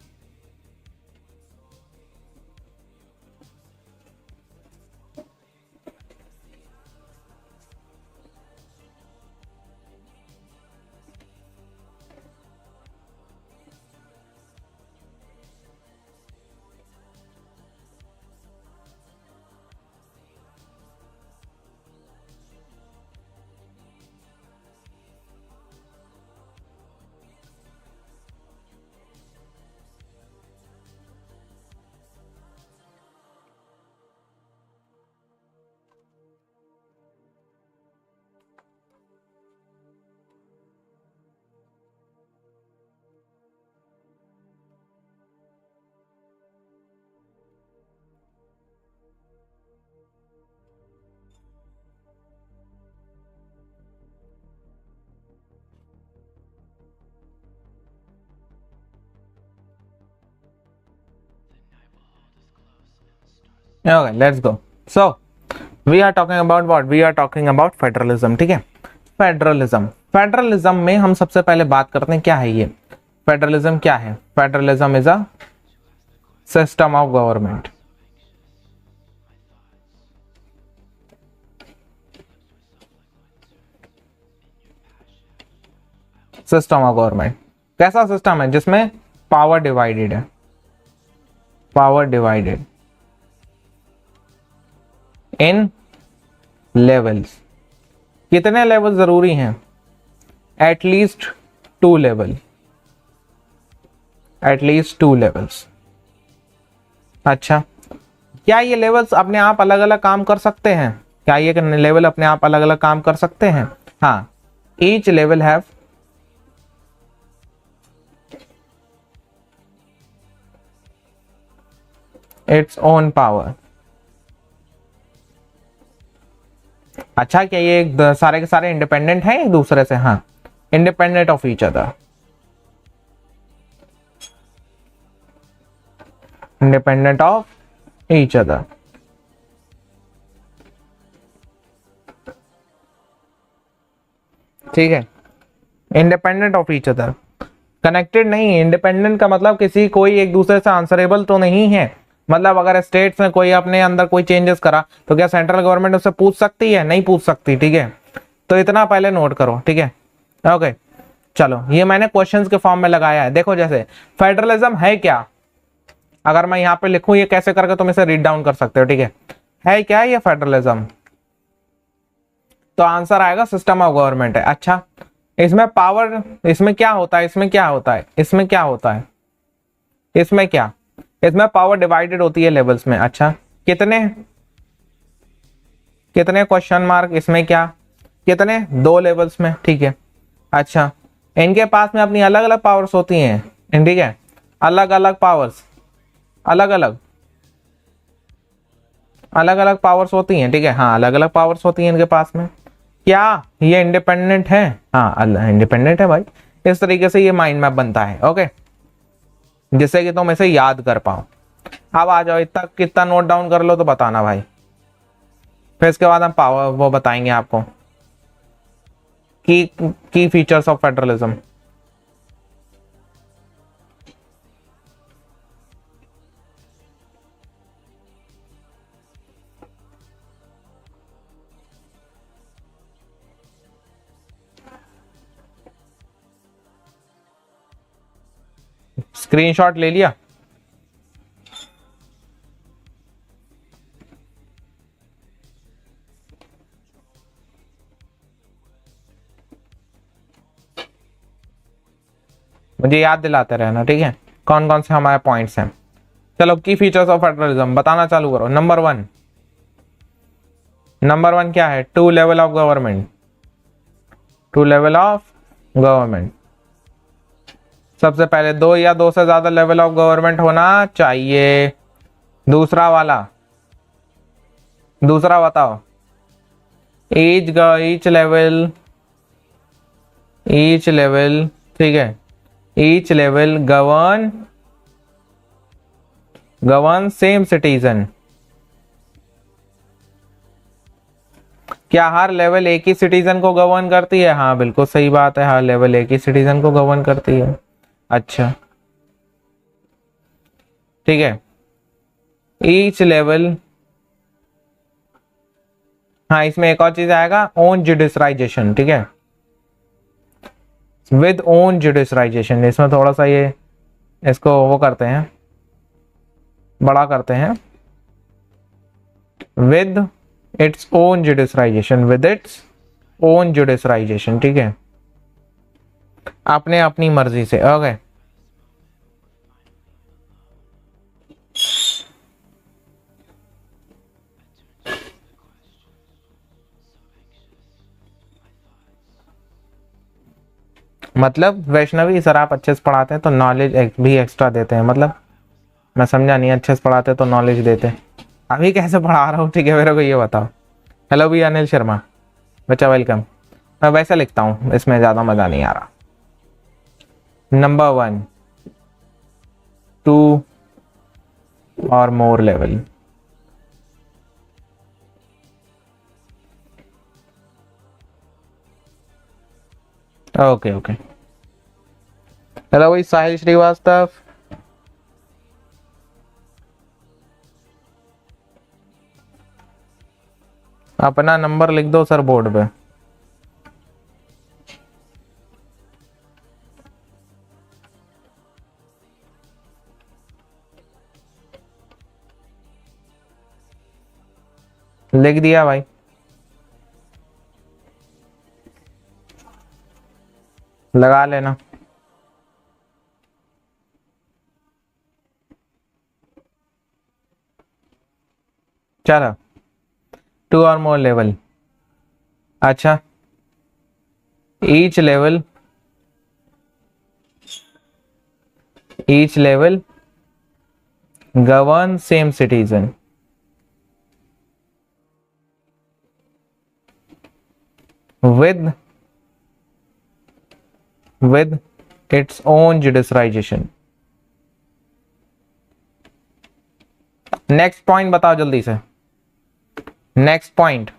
Okay let's go. So we are talking about what, we are talking about federalism, ठीक है। फेडरलिज्म, फेडरलिज्म में हम सबसे पहले बात करते हैं क्या है ये फेडरलिज्म, क्या है federalism? Is a system of government, system of government कैसा सिस्टम है जिसमें पावर डिवाइडेड है, पावर डिवाइडेड इन लेवल्स। कितने लेवल जरूरी हैं? At least 2 level, at least 2 levels. अच्छा, क्या ये लेवल्स अपने आप अलग अलग काम कर सकते हैं? क्या ये लेवल अपने आप अलग अलग काम कर सकते हैं? हाँ, each level have its own power. अच्छा, क्या ये सारे के सारे इंडिपेंडेंट हैं एक दूसरे से? हाँ, independent of each other, independent of each other. ठीक है, independent of each other, connected नहीं। इंडिपेंडेंट का मतलब किसी कोई एक दूसरे से आंसरेबल तो नहीं है। मतलब अगर स्टेट्स में कोई अपने अंदर कोई चेंजेस करा तो क्या सेंट्रल गवर्नमेंट उससे पूछ सकती है? नहीं पूछ सकती, ठीक है। तो इतना पहले नोट करो, ठीक है। ओके चलो, ये मैंने क्वेश्चंस के फॉर्म में लगाया है। देखो जैसे फेडरलिज्म है क्या, अगर मैं यहाँ पे लिखूं ये कैसे करके तुम इसे रीड डाउन कर सकते हो, ठीक है क्या ये फेडरलिज्म? तो आंसर आएगा सिस्टम ऑफ गवर्नमेंट है। अच्छा, इसमें पावर, इसमें क्या होता है, इसमें क्या होता है, इसमें क्या होता है, इसमें क्या, इसमें पावर डिवाइडेड होती है लेवल्स में। अच्छा, कितने कितने क्वेश्चन मार्क, इसमें क्या, कितने? 2 लेवल्स में, ठीक है। अच्छा, इनके पास में अपनी अलग अलग पावर्स होती हैं, ठीक है, अलग अलग पावर्स, अलग अलग अलग अलग पावर्स होती हैं, ठीक है। हाँ, अलग अलग पावर्स होती हैं इनके पास में। क्या ये इंडिपेंडेंट है? हाँ, इंडिपेंडेंट है भाई। इस तरीके से ये माइंड मैप बनता है, ओके, जिससे कि तुम इसे याद कर पाओ। अब आ जाओ, इतना कितना नोट डाउन कर लो तो बताना भाई, फिर इसके बाद हम पावर वो बताएंगे आपको की फीचर्स ऑफ फेडरलिज्म। स्क्रीनशॉट ले लिया? मुझे याद दिलाते रहना, ठीक है, कौन कौन से हमारे पॉइंट्स हैं। चलो, की फीचर्स ऑफ फेडरलिज्म बताना चालू करो। नंबर वन क्या है? 2 level of government, 2 level of government. सबसे पहले 2 या 2 से ज्यादा लेवल ऑफ गवर्नमेंट होना चाहिए। दूसरा वाला, दूसरा बताओ, ईच लेवल, ठीक है, each level govern same citizen. क्या हर लेवल एक ही सिटीजन को गवर्न करती है? हाँ बिल्कुल सही बात है, हर लेवल एक ही सिटीजन को गवर्न करती है। अच्छा, ठीक है, ईच लेवल, हाँ इसमें एक और चीज आएगा, ओन जुडिशराइजेशन, ठीक है, विद ओन जुडिशराइजेशन। इसमें थोड़ा सा ये इसको वो करते हैं, बड़ा करते हैं, with its own judicialisation, with its own judicialisation, ठीक है, आपने अपनी मर्जी से। ओके, मतलब वैष्णवी सर आप अच्छे से पढ़ाते हैं तो नॉलेज भी एक्स्ट्रा देते हैं, मतलब मैं समझा नहीं, अच्छे से पढ़ाते तो नॉलेज देते। अभी कैसे पढ़ा रहा हूँ, ठीक है, मेरे को ये बताओ। हेलो भी अनिल शर्मा, बच्चा वेलकम। मैं वैसे लिखता हूँ, इसमें ज़्यादा मज़ा नहीं आ रहा। नंबर 1, 2 और मोर लेवल, ओके ओके। हेलो भाई साहिल श्रीवास्तव। अपना नंबर लिख दो सर बोर्ड पे। लिख दिया भाई। लगा लेना। चलो 2 और मोर लेवल। अच्छा each level govern same citizen with its own judicialization। Next point बताओ जल्दी से। Next point.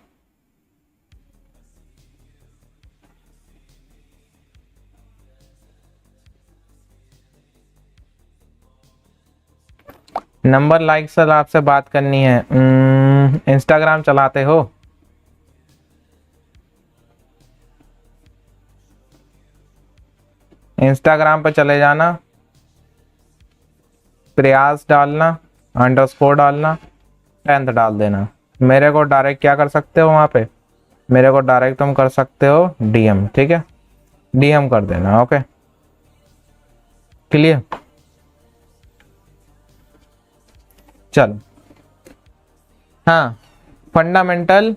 Number like sir आपसे बात करनी है। इंस्टाग्राम चलाते हो? इंस्टाग्राम पे चले जाना, प्रयास डालना, अंडरस्कोर डालना, 10th डाल देना। मेरे को डायरेक्ट क्या कर सकते हो वहां पे, मेरे को डायरेक्ट तुम कर सकते हो डीएम, ठीक है? डीएम कर देना। Okay clear. चलो हाँ फंडामेंटल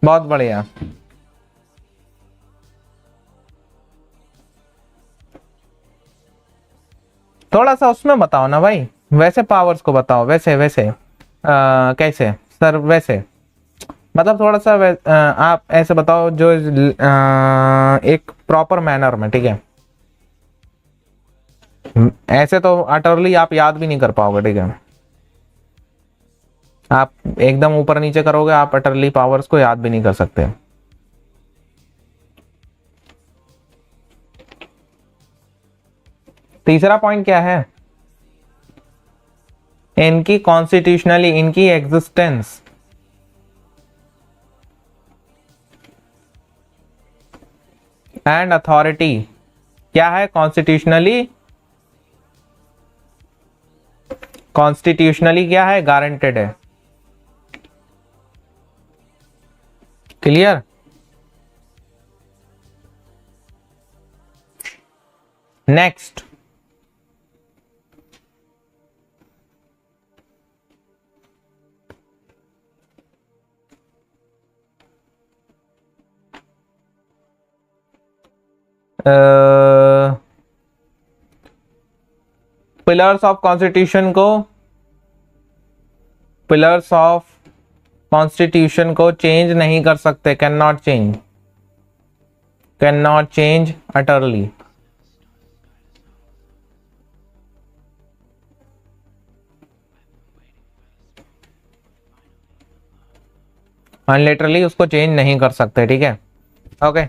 बहुत बढ़िया। थोड़ा सा उसमें बताओ ना भाई, वैसे पावर्स को बताओ। वैसे वैसे कैसे सर? वैसे मतलब थोड़ा सा आप ऐसे बताओ जो एक प्रॉपर मैनर में, ठीक है? ऐसे तो अटरली आप याद भी नहीं कर पाओगे, ठीक है? आप एकदम ऊपर नीचे करोगे, आप अटरली पावर्स को याद भी नहीं कर सकते। तीसरा पॉइंट क्या है? इनकी कॉन्स्टिट्यूशनली इनकी एग्जिस्टेंस एंड अथॉरिटी क्या है? कॉन्स्टिट्यूशनली क्या है? गारंटेड है। Clear. Next pillars of constitution को चेंज नहीं कर सकते। Can not change utterly. अनलिटरली उसको चेंज नहीं कर सकते, ठीक है? ओके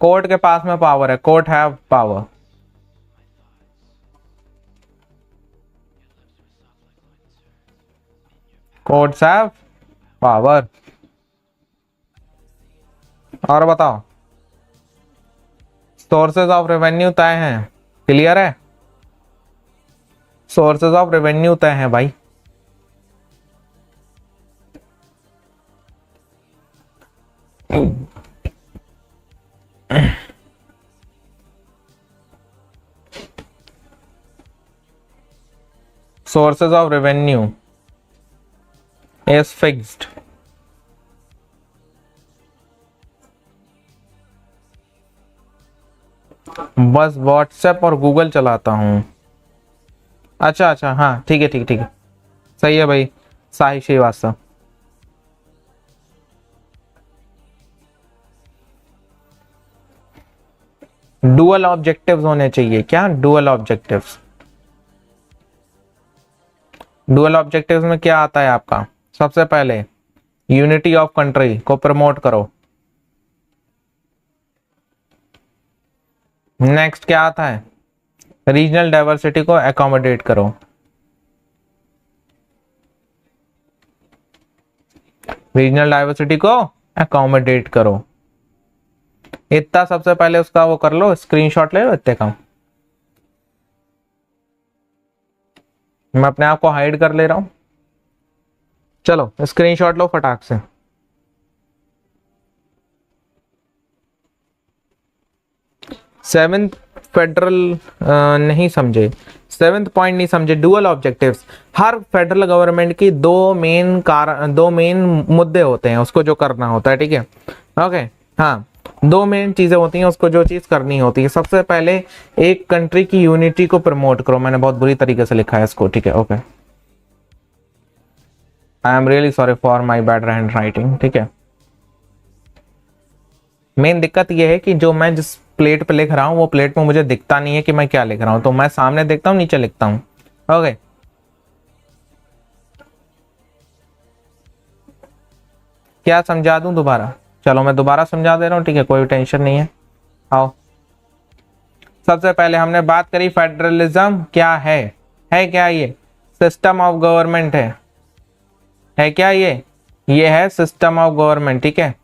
कोर्ट के पास में पावर है। Court have power. Courts have power. और बताओ सोर्सेज ऑफ रेवेन्यू तय हैं। क्लियर है? सोर्सेज ऑफ रेवेन्यू तय हैं भाई। sources of revenue is fixed। बस व्हाट्सएप और गूगल चलाता हूँ। अच्छा अच्छा हाँ ठीक है ठीक है सही है भाई साहिल श्रीवास्तव। डुअल ऑब्जेक्टिव्स होने चाहिए। क्या डुअल ऑब्जेक्टिव्स? डुअल ऑब्जेक्टिव्स में क्या आता है आपका? सबसे पहले यूनिटी ऑफ कंट्री को प्रमोट करो। नेक्स्ट क्या आता है, रीजनल डाइवर्सिटी को एकोमोडेट करो। रीजनल डाइवर्सिटी को एकोमोडेट करो। इतना सबसे पहले उसका वो कर लो, स्क्रीनशॉट ले लो इतने का। मैं अपने आप को हाइड कर ले रहा हूं, चलो स्क्रीनशॉट लो फटाक से। सेवेंथ फेडरल नहीं समझे, सेवेंथ पॉइंट नहीं समझे, डुअल ऑब्जेक्टिव्स। हर फेडरल गवर्नमेंट की दो मेन मुद्दे होते हैं उसको जो करना होता है, ठीक है। ओके, हाँ, दो मेन चीजें होती हैं उसको जो चीज करनी होती है। सबसे पहले एक कंट्री की यूनिटी को प्रमोट करो, मैंने बहुत बुरी तरीके से लिखा है इसको, ठीक है। Okay, I am really sorry for my bad hand writing, ठीक है। मेन दिक्कत यह है कि जो मैं जिस प्लेट पे लिख रहा हूँ वो प्लेट में मुझे दिखता नहीं है कि मैं क्या लिख रहा हूँ, तो मैं सामने देखता हूँ, नीचे लिखता हूँ। ओके, क्या समझा दूं दोबारा? चलो मैं दोबारा समझा दे रहा हूँ, ठीक है, कोई टेंशन नहीं है। आओ, सबसे पहले हमने बात करी फेडरलिज्म क्या है क्या ये सिस्टम ऑफ गवर्नमेंट है क्या ये है सिस्टम ऑफ गवर्नमेंट, ठीक है।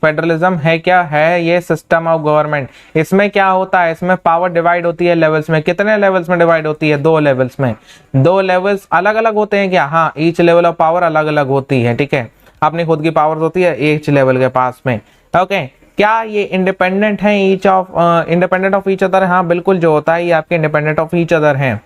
फेडरलिज्म है क्या है, ये सिस्टम ऑफ गवर्नमेंट। इसमें क्या होता है, इसमें पावर डिवाइड होती है लेवल्स में। कितने लेवल्स में डिवाइड होती है? दो लेवल्स में। दो लेवल्स अलग अलग होते हैं क्या? हाँ, ईच लेवल ऑफ पावर अलग अलग होती है, ठीक है। अपनी खुद की पावर होती है ईच लेवल के पास में। ओके, क्या ये इंडिपेंडेंट है इंडिपेंडेंट ऑफ ईच अदर? हाँ बिल्कुल, जो होता है ये आपके इंडिपेंडेंट ऑफ ईच अदर है।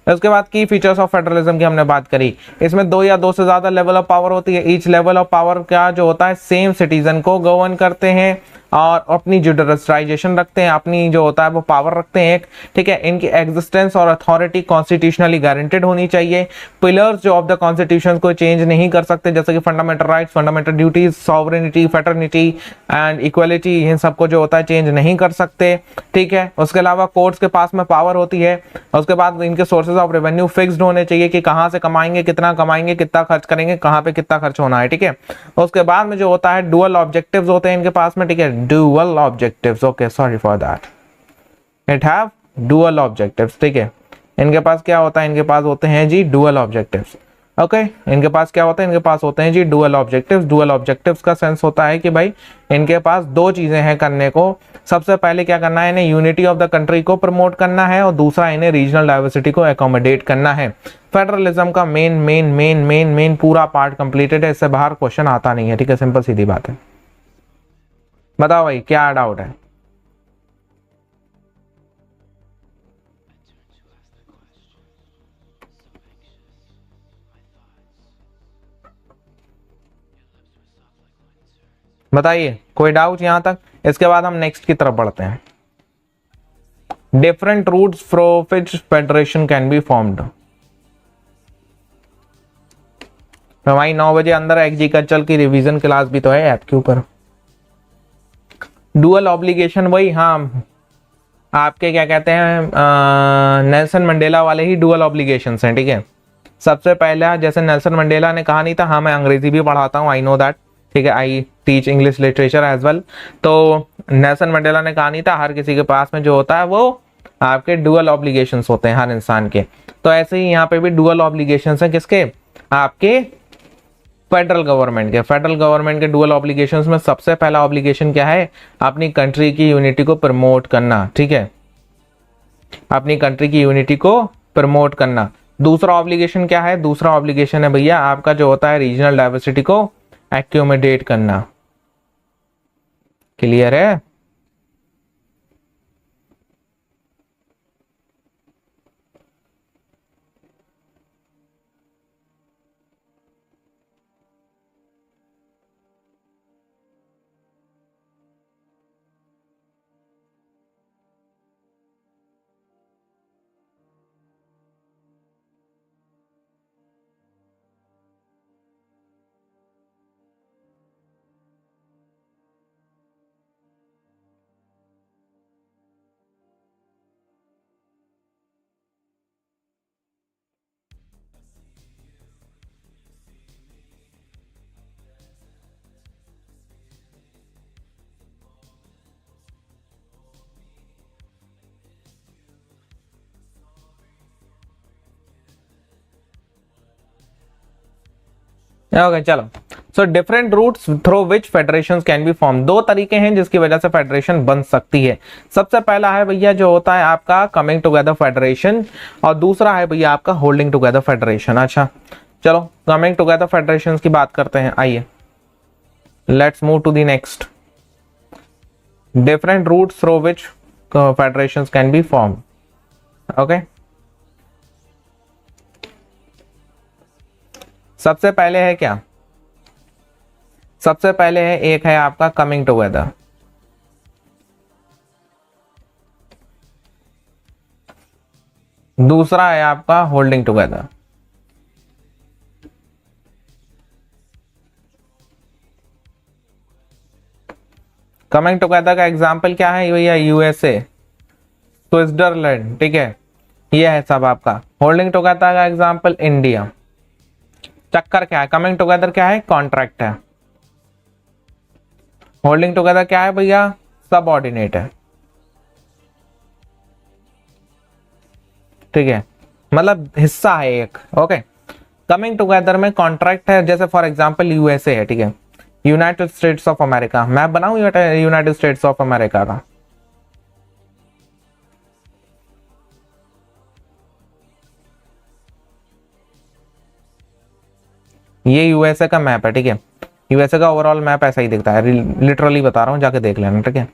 उसके बाद की फीचर्स ऑफ फेडरलिज्म की हमने बात करी। इसमें दो या दो से ज्यादा लेवल ऑफ पावर होती है। ईच लेवल ऑफ पावर क्या जो होता है, सेम सिटीजन को गवर्न करते हैं और अपनी जुडिशलाइजेशन रखते हैं, अपनी जो होता है वो पावर रखते हैं एक, ठीक है। इनकी एग्जिस्टेंस और अथॉरिटी कॉन्स्टिट्यूशनली गारंटेड होनी चाहिए। पिलर्स जो ऑफ द कॉन्स्टिट्यूशन को चेंज नहीं कर सकते, जैसे कि fundamental rights, fundamental duties, sovereignty, fraternity and equality, इन सबको जो होता है चेंज नहीं कर सकते, ठीक है। उसके अलावा कोर्ट्स के पास में पावर होती है। उसके बाद इनके सोर्सेज ऑफ रेवेन्यू फिक्स्ड होने चाहिए कि कहां से कमाएंगे, कितना खर्च करेंगे, कहां पे कितना खर्च होना है, ठीक है। उसके बाद में जो होता है डुअल ऑब्जेक्टिव्स होते हैं इनके पास में, ठीक है। Dual objectives, okay, sorry for that, it have dual objectives, ठीक है। इनके पास क्या होता है, इनके पास होते हैं जी डुअल ऑब्जेक्टिव्स। ओके, इनके पास क्या होता है, इनके पास होते हैं जी डुअल ऑब्जेक्टिव्स। डुअल ऑब्जेक्टिव्स का सेंस होता है कि भाई इनके पास दो चीजें हैं करने को। सबसे पहले क्या करना है, इन्हें यूनिटी ऑफ द कंट्री को प्रमोट करना है, और दूसरा इन्हें रीजनल डाइवर्सिटी को एकोमोडेट करना है। फेडरलिज्म का main main main main main पूरा पार्ट कंप्लीटेड है, इससे बाहर क्वेश्चन आता नहीं है, ठीक है। सिंपल सीधी बात है। बताओ भाई क्या डाउट है? बताइए, कोई डाउट यहां तक? इसके बाद हम नेक्स्ट की तरफ बढ़ते हैं। Different routes from which federation can be formed. भाई 9 बजे अंदर एग्रीकल्चर की रिवीजन क्लास भी तो है ऐप के ऊपर। डुअल ऑब्लिगेशन, वही, हाँ, आपके क्या कहते हैं नेल्सन मंडेला वाले ही डुअल ऑब्लिगेशंस हैं, ठीक है। सबसे पहला, जैसे नेल्सन मंडेला ने कहा नहीं था, हाँ मैं अंग्रेजी भी पढ़ाता हूँ, आई नो दैट, ठीक है, I teach English literature as well. तो नेल्सन मंडेला ने कहा नहीं था हर किसी के पास में जो होता है वो आपके डुअल ऑब्लिगेशंस होते हैं हर इंसान के। तो ऐसे ही यहाँ पे भी डुअल ऑब्लिगेशंस हैं, किसके? आपके फेडरल गवर्नमेंट के डुअल ऑब्लिगेशंस में सबसे पहला ऑब्लिगेशन क्या है? अपनी कंट्री की यूनिटी को प्रमोट करना, ठीक है। अपनी कंट्री की यूनिटी को प्रमोट करना। दूसरा ऑब्लिगेशन क्या है? दूसरा ऑब्लिगेशन है भैया आपका जो होता है रीजनल डाइवर्सिटी को एक्यूमुलेट करना। क्लियर है? ओके चलो। So different routes through which federation can be form, दो तरीके हैं जिसकी वजह से फेडरेशन बन सकती है। सबसे पहला है भैया जो होता है आपका कमिंग टुगेदर फेडरेशन, और दूसरा है भैया आपका होल्डिंग टुगेदर फेडरेशन। अच्छा चलो कमिंग टुगेदर फेडरेशन की बात करते हैं, आइए let's move to the next. Different routes through which federation can be form. Okay सबसे पहले है क्या, सबसे पहले है एक है आपका कमिंग टुगेदर, दूसरा है आपका होल्डिंग टुगेदर। कमिंग टुगेदर का एग्जांपल क्या है भैया, यूएसए, स्विट्जरलैंड, ठीक है, ये है सब आपका। होल्डिंग टुगेदर का एग्जांपल इंडिया। चक्कर क्या है, कमिंग टुगेदर क्या है, कॉन्ट्रैक्ट है, होल्डिंग टुगेदर क्या है भैया, सबऑर्डिनेट है, ठीक है, मतलब हिस्सा है एक। ओके कमिंग टुगेदर में कॉन्ट्रैक्ट है, जैसे फॉर एग्जांपल यूएसए है, ठीक है, यूनाइटेड स्टेट्स ऑफ अमेरिका, मैं बनाऊं यूनाइटेड स्टेट्स ऑफ अमेरिका का, ये यूएसए का मैप है, ठीक है, यूएसए का ओवरऑल मैप ऐसा ही दिखता है, लिटरली बता रहा हूँ, जाके देख लेना, ठीक है,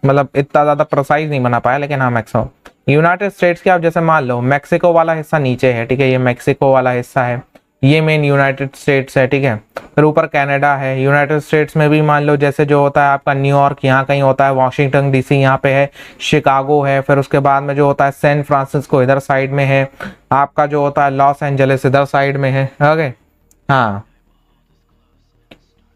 मतलब इतना ज्यादा प्रोसाइज नहीं बना पाया लेकिन हाँ मैक्सिमम। यूनाइटेड स्टेट्स के आप जैसे मान लो मैक्सिको वाला हिस्सा नीचे है, ठीक है, ये मैक्सिको वाला हिस्सा है, ये मेन यूनाइटेड स्टेट्स है, ठीक है, फिर ऊपर कनाडा है। यूनाइटेड स्टेट्स में भी मान लो जैसे जो होता है आपका न्यूयॉर्क यहाँ कहीं होता है, वॉशिंगटन डीसी यहाँ पे है, शिकागो है, फिर उसके बाद में जो होता है सैन फ्रांसिस्को इधर साइड में है, आपका जो होता है लॉस एंजलिस इधर साइड में है। ओके हाँ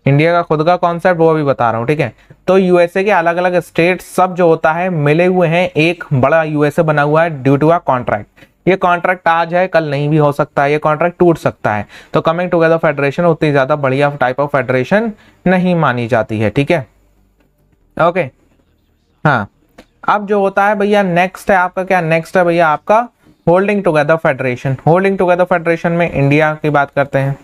इंडिया का खुद का कॉन्सेप्ट वो भी बता रहा हूँ, ठीक है। तो यूएसए के अलग अलग स्टेट सब जो होता है मिले हुए हैं, एक बड़ा यूएसए बना हुआ है ड्यू टू अ कॉन्ट्रैक्ट। ये कॉन्ट्रैक्ट आज है कल नहीं भी हो सकता है, ये कॉन्ट्रैक्ट टूट सकता है। तो कमिंग टुगेदर फेडरेशन उतनी ज्यादा बढ़िया टाइप ऑफ फेडरेशन नहीं मानी जाती है, ठीक है। ओके हाँ अब जो होता है भैया नेक्स्ट है आपका क्या, नेक्स्ट है भैया आपका holding together federation. Holding together federation में इंडिया की बात करते हैं।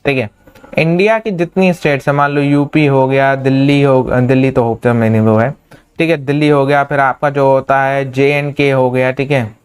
ठीक है इंडिया की जितनी स्टेट्स है, मान लो यूपी हो गया, दिल्ली हो, दिल्ली तो होता मैंने वो है, ठीक है, दिल्ली हो गया, फिर आपका जो होता है जे एंड के हो गया, ठीक है,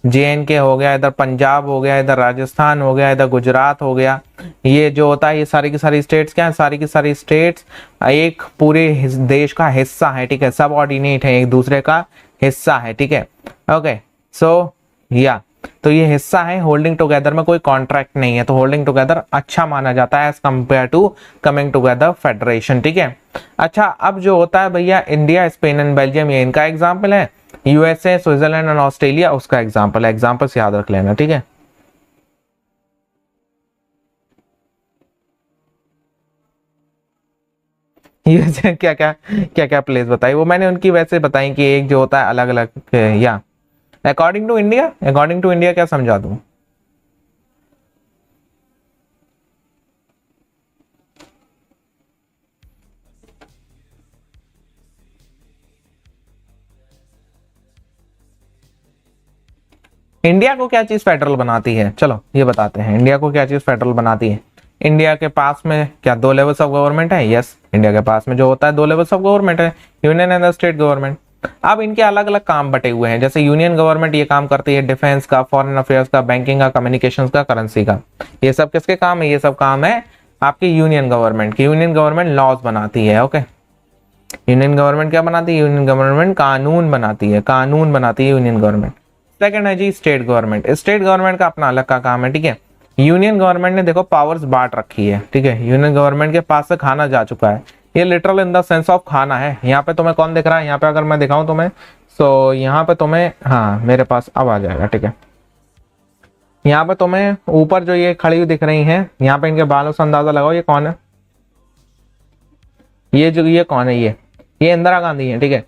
जे एंड के हो गया, इधर पंजाब हो गया, इधर राजस्थान हो गया, इधर गुजरात हो गया, ये जो होता है ये सारी की सारी स्टेट्स क्या है, सारी की सारी स्टेट्स एक पूरे देश का हिस्सा है, ठीक है, सब ऑर्डिनेट है, एक दूसरे का हिस्सा है, ठीक है। ओके सो या तो ये हिस्सा है, होल्डिंग टुगेदर में कोई कॉन्ट्रैक्ट नहीं है, तो होल्डिंग टुगेदर अच्छा माना जाता है as compare to coming together federation, ठीक है। अच्छा अब जो होता है भैया इंडिया, स्पेन एंड बेल्जियम, ये इनका एग्जाम्पल है, यूएसए, स्विट्जरलैंड एंड ऑस्ट्रेलिया उसका एग्जाम्पल है, एग्जाम्पल्स याद रख लेना, ठीक है। ये क्या क्या प्लेस बताई, वो मैंने उनकी वैसे बताई कि एक जो होता है अलग अलग या according to India, according to India क्या समझा दूं, इंडिया को क्या चीज फेडरल बनाती है, चलो ये बताते हैं इंडिया को क्या चीज फेडरल बनाती है। इंडिया के पास में क्या दो लेवल्स ऑफ गवर्नमेंट है, यस इंडिया के पास में जो होता है दो लेवल्स ऑफ गवर्नमेंट है, यूनियन एंड स्टेट गवर्नमेंट। अब इनके अलग अलग काम बटे हुए हैं, जैसे यूनियन गवर्नमेंट ये काम करती है डिफेंस का, फॉरेन अफेयर्स का, बैंकिंग का, कम्युनिकेशंस का, करेंसी का, ये सब किसके काम है, ये सब काम है आपकी यूनियन गवर्नमेंट की। यूनियन गवर्नमेंट लॉज बनाती है, ओके यूनियन गवर्नमेंट क्या बनाती है, यूनियन गवर्नमेंट कानून बनाती है, कानून बनाती है यूनियन गवर्नमेंट। सेकंड है जी स्टेट गवर्नमेंट, स्टेट गवर्नमेंट का अपना अलग का काम है, ठीक है। यूनियन गवर्नमेंट ने देखो पावर्स बांट रखी है, ठीक है, यूनियन गवर्नमेंट के पास से खाना जा चुका है, ये literal in the sense of खाना है। यहाँ पे तुम्हें कौन दिख रहा है, यहाँ पे अगर मैं दिखाऊं तुम्हें, सो यहाँ पे तुम्हें, हाँ मेरे पास अब आ जाएगा, ठीक है, यहाँ पे तुम्हें ऊपर जो ये खड़ी हुई दिख रही है, यहाँ पे इनके बालों से अंदाजा लगाओ ये कौन है, ये कौन है? ये इंदिरा गांधी है, ठीक है।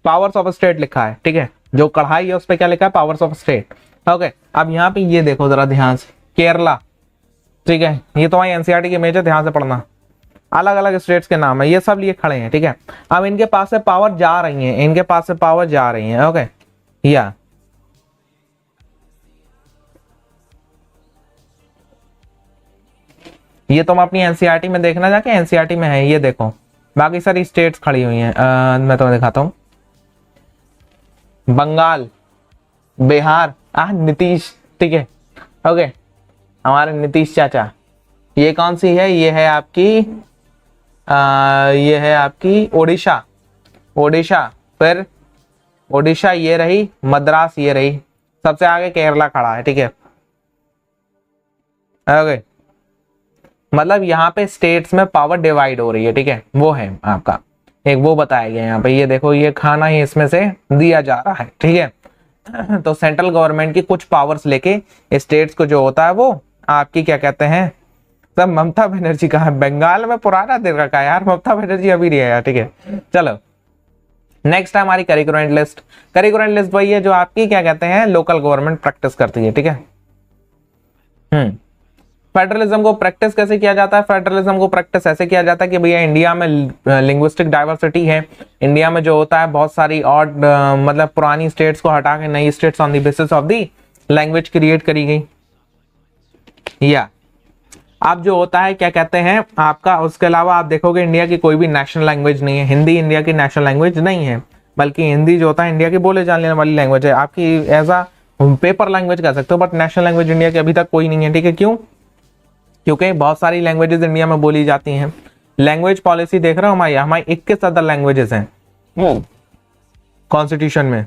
पावर्स ऑफ स्टेट लिखा है, ठीक है। जो कढ़ाई है उस पर क्या लिखा है? Powers of state. ओके, अब यहाँ पे ये देखो जरा ध्यान से, केरला, ठीक है। ये तो वही एनसीईआरटी की इमेज है, ध्यान से पढ़ना। अलग अलग स्टेट्स के नाम है, ये सब लिए खड़े हैं, ठीक है। अब इनके पास से पावर जा रही है, इनके पास से पावर जा रही है। ओके, या ये तुम अपनी एनसीईआरटी में देखना, जाके एनसीईआरटी में है, ये देखो। बाकी सारी स्टेट्स खड़ी हुई हैं। मैं तुम्हें दिखाता हूँ। बंगाल, बिहार, नीतीश, ठीक है। ओके, हमारे नीतीश चाचा। ये कौन सी है? ये है आपकी ये है आपकी उड़ीसा। ओडिशा, फिर ओडिशा ये रही, मद्रास ये रही, सबसे आगे केरला खड़ा है, ठीक है। ओके, मतलब यहाँ पे स्टेट्स में पावर डिवाइड हो रही है, ठीक है। वो है आपका एक वो बताया गया यहाँ पे, ये देखो, ये खाना ही इसमें से दिया जा रहा है, ठीक है। तो सेंट्रल गवर्नमेंट की कुछ पावर्स लेके स्टेट्स को जो होता है वो आपकी क्या कहते हैं, सब ममता बनर्जी का है। बंगाल में पुराना दिन रखा है यार, ममता बनर्जी अभी नहीं है यार, ठीक है। चलो नेक्स्ट है हमारी करिकुलेंट लिस्ट। करिकुलेंट लिस्ट वही है जो आपकी क्या कहते हैं, लोकल गवर्नमेंट प्रैक्टिस करती है, ठीक है। फेडरलिज्म को प्रैक्टिस कैसे किया जाता है? फेडरलिज्म को प्रैक्टिस ऐसे किया जाता है कि भैया इंडिया में लिंग्विस्टिक डाइवर्सिटी है। इंडिया में जो होता है बहुत सारी और मतलब पुरानी स्टेट्स को हटा के नई states on the basis of the language create करी गई। या अब जो होता है क्या कहते हैं आपका, उसके अलावा आप देखोगे इंडिया की कोई भी नेशनल लैंग्वेज नहीं है। हिंदी इंडिया की नेशनल लैंग्वेज नहीं है, बल्कि हिंदी जो होता है इंडिया की बोले जाने वाली लैंग्वेज है। आपकी एज अ पेपर लैंग्वेज कह सकते हो, बट नेशनल लैंग्वेज इंडिया की अभी तक कोई नहीं है, ठीक है। क्यों? क्योंकि बहुत सारी लैंग्वेजेस इंडिया में बोली जाती हैं। लैंग्वेज पॉलिसी देख रहे हो हमारी 21 अदर लैंग्वेजेस हैं कॉन्स्टिट्यूशन में।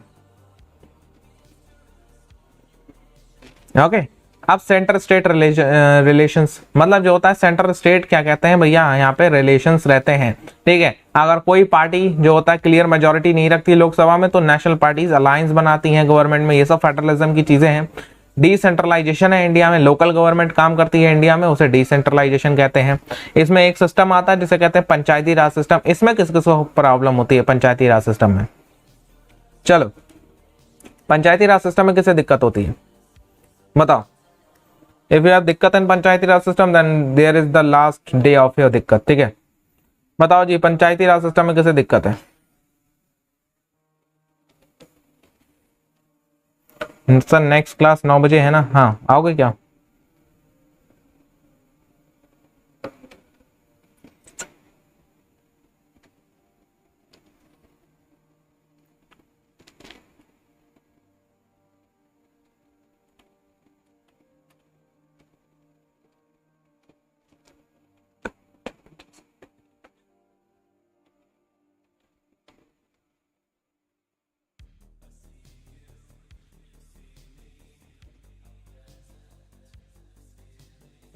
ओके, अब सेंटर स्टेट रिलेशंस, मतलब जो होता है सेंटर स्टेट क्या कहते हैं भैया, यहाँ पे रिलेशंस रहते हैं, ठीक है। अगर कोई पार्टी जो होता है क्लियर मेजोरिटी नहीं रखती लोकसभा में, तो नेशनल पार्टीज अलायंस बनाती हैं गवर्नमेंट में। ये सब फेडरलिज्म की चीजें हैं। डिसेंट्रलाइजेशन है इंडिया में, लोकल गवर्नमेंट काम करती है इंडिया में, उसे डिसेंट्रलाइजेशन कहते हैं। इसमें एक सिस्टम आता है जिसे कहते हैं पंचायती राज सिस्टम। इसमें किस किस को प्रॉब्लम होती है पंचायती राज सिस्टम में? चलो, पंचायती राज सिस्टम में किसे दिक्कत होती है बताओ। इफ यू हैव दिक्कत in Panchayati Raj system then there is the last day of your दिक्कत, ठीक है। बताओ जी, पंचायती राज सिस्टम में किसे दिक्कत है? सर नेक्स्ट क्लास 9 बजे है ना? हाँ, आओगे क्या?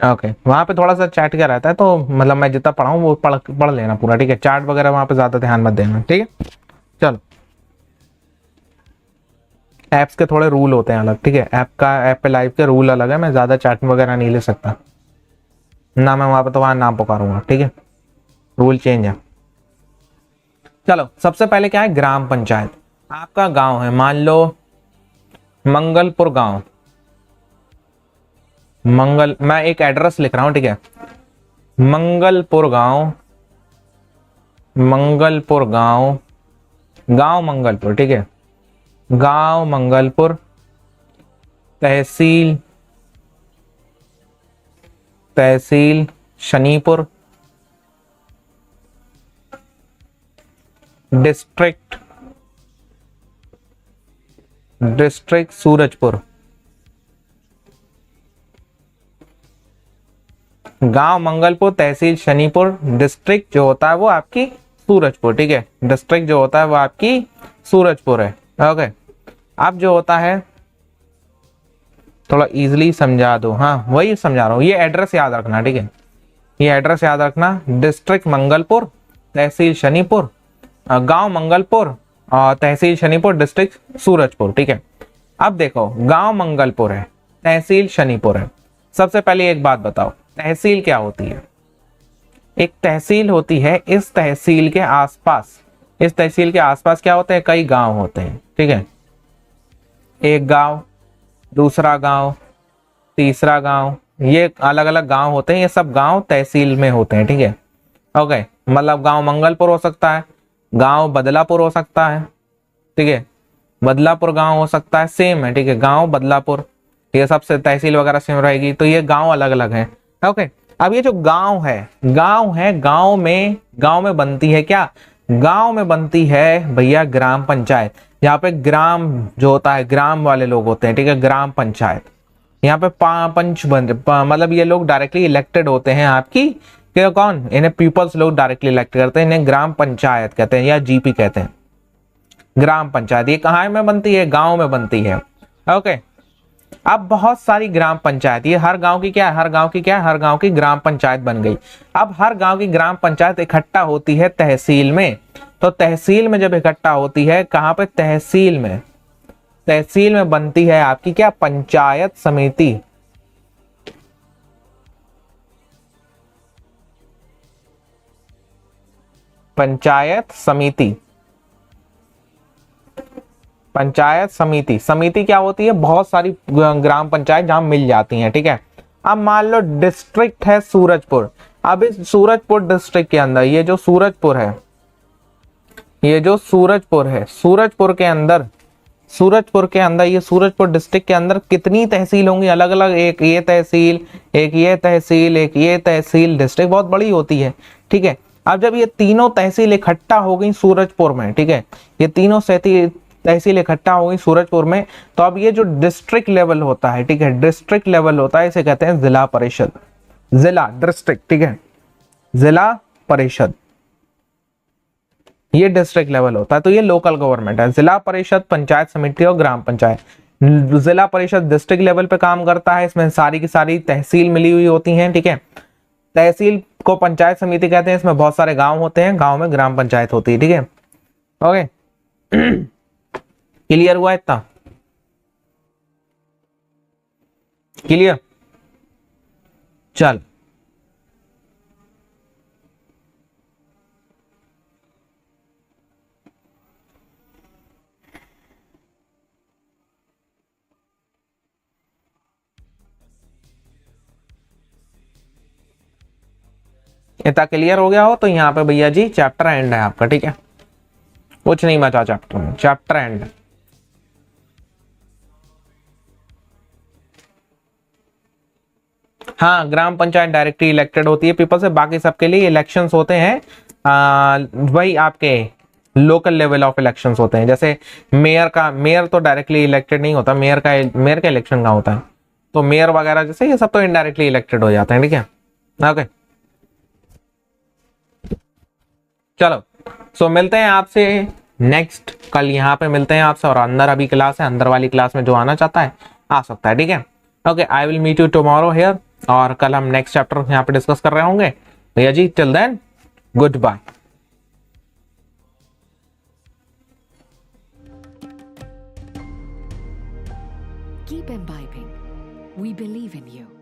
ओके, वहां पे थोड़ा सा चैट का रहता है, तो मतलब मैं जितना पढ़ाऊँ वो पढ़ लेना पूरा, ठीक है। चैट वगैरह वहां पे ज्यादा ध्यान मत देना, ठीक है। चलो, ऐप्स के थोड़े रूल होते हैं अलग, ठीक है। ऐप पे लाइव के रूल अलग है, मैं ज्यादा चैट वगैरह नहीं ले सकता ना, मैं वहां पे तो वहां नाम पुकारूंगा, ठीक है। रूल चेंज है। चलो, सबसे पहले क्या है, ग्राम पंचायत। आपका गांव है, मान लो मंगलपुर गांव। मैं एक एड्रेस लिख रहा हूं, ठीक है। मंगलपुर गांव, मंगलपुर गांव, गांव मंगलपुर, ठीक है। गांव मंगलपुर, तहसील तहसील शनीपुर, डिस्ट्रिक्ट डिस्ट्रिक्ट सूरजपुर। गांव मंगलपुर, तहसील शनीपुर, डिस्ट्रिक्ट जो होता है वो आपकी सूरजपुर, ठीक है। डिस्ट्रिक्ट जो होता है वो आपकी सूरजपुर है। ओके, अब जो होता है थोड़ा इजीली समझा दो, हाँ वही समझा रहा हूँ। ये एड्रेस याद रखना, ठीक है। ये एड्रेस याद रखना, डिस्ट्रिक्ट मंगलपुर, तहसील शनीपुर, गांव मंगलपुर और तहसील शनीपुर, डिस्ट्रिक्ट सूरजपुर, ठीक है। अब देखो, गांव मंगलपुर है, तहसील शनीपुर है। सबसे पहले एक बात बताओ, तहसील क्या होती है? एक तहसील होती है, इस तहसील के आसपास, इस तहसील के आसपास क्या होते हैं, कई गांव होते हैं, ठीक है। एक गांव, दूसरा गांव, तीसरा गांव, ये अलग अलग गांव होते हैं, ये सब गांव तहसील में होते हैं, ठीक है। ओके, मतलब गांव मंगलपुर हो सकता है, गांव बदलापुर हो सकता है, ठीक है, बदलापुर गांव हो सकता है, सेम है, ठीक है, गांव बदलापुर, ये सबसे तहसील वगैरह सेम रहेगी, तो ये गांव अलग अलग है। ओके, अब ये जो गांव है, गांव में बनती है क्या, गांव में बनती है भैया ग्राम पंचायत। यहाँ पे ग्राम जो होता है, ग्राम वाले लोग होते हैं, ठीक है, ग्राम पंचायत। यहाँ पे पंच मतलब ये लोग डायरेक्टली इलेक्टेड होते हैं आपकी, कि कौन, इन्हें पीपल्स लोग डायरेक्टली इलेक्ट करते हैं, इन्हें ग्राम पंचायत कहते हैं या जीपी कहते हैं, ग्राम पंचायत। ये कहाँ में बनती है, गांव में बनती है। ओके, अब बहुत सारी ग्राम पंचायत, ये हर गांव की क्या है, हर गांव की क्या है, हर गांव की ग्राम पंचायत बन गई। अब हर गांव की ग्राम पंचायत इकट्ठा होती है तहसील में, तो तहसील में जब इकट्ठा होती है, कहां पे, तहसील में, तहसील में बनती है आपकी क्या, पंचायत समिति। पंचायत समिति, पंचायत समिति, समिति क्या होती है, बहुत सारी ग्राम पंचायत जहां मिल जाती हैं, ठीक है। अब मान लो डिस्ट्रिक्ट है सूरजपुर, अब इस सूरजपुर डिस्ट्रिक्ट के अंदर ये जो सूरजपुर है, ये जो सूरजपुर है, सूरजपुर के अंदर, सूरजपुर के अंदर, ये सूरजपुर डिस्ट्रिक्ट के अंदर कितनी तहसील होंगी अलग अलग, एक ये तहसील, एक ये तहसील, एक ये तहसील, डिस्ट्रिक्ट बहुत बड़ी होती है, ठीक है। अब जब ये तीनों तहसील इकट्ठा हो गई सूरजपुर में, ठीक है, ये तीनों तहसील इकट्ठा हो गई सूरजपुर में, तो अब ये जो डिस्ट्रिक्ट लेवल होता है, ठीक है, डिस्ट्रिक्ट लेवल होता है, इसे कहते हैं जिला परिषद, जिला, डिस्ट्रिक्ट, ठीक है, जिला परिषद, ये डिस्ट्रिक्ट लेवल होता है, तो ये लोकल गवर्नमेंट है। जिला परिषद, पंचायत समिति और ग्राम पंचायत। जिला परिषद डिस्ट्रिक्ट लेवल पे काम करता है, इसमें सारी की सारी तहसील मिली हुई होती हैं, ठीक है। तहसील को पंचायत समिति कहते हैं, इसमें बहुत सारे गांव होते हैं, गांव में ग्राम पंचायत होती है, ठीक है। ओके, क्लियर हुआ इतना, क्लियर, चल। इतना क्लियर हो गया हो तो यहाँ पे भैया जी चैप्टर एंड है आपका, ठीक है, कुछ नहीं बचा चैप्टर में, चैप्टर एंड। हाँ, ग्राम पंचायत डायरेक्टली इलेक्टेड होती है पीपल से, बाकी सबके लिए इलेक्शंस होते हैं, वही आपके लोकल लेवल ऑफ इलेक्शंस होते हैं। जैसे मेयर तो डायरेक्टली इलेक्टेड नहीं होता, मेयर का इलेक्शन का होता है, तो मेयर वगैरह जैसे ये सब तो इनडायरेक्टली इलेक्टेड हो जाते हैं, ठीक है। ओके, चलो, सो मिलते हैं आपसे नेक्स्ट, कल यहाँ पे मिलते हैं आपसे, और अंदर अभी क्लास है, अंदर वाली क्लास में जो आना चाहता है आ सकता है, ठीक है। Okay, I will meet you tomorrow here, और कल हम नेक्स्ट चैप्टर यहाँ पे डिस्कस कर रहे होंगे भैया जी। Till then, good bye.
Keep imbibing. We believe in you.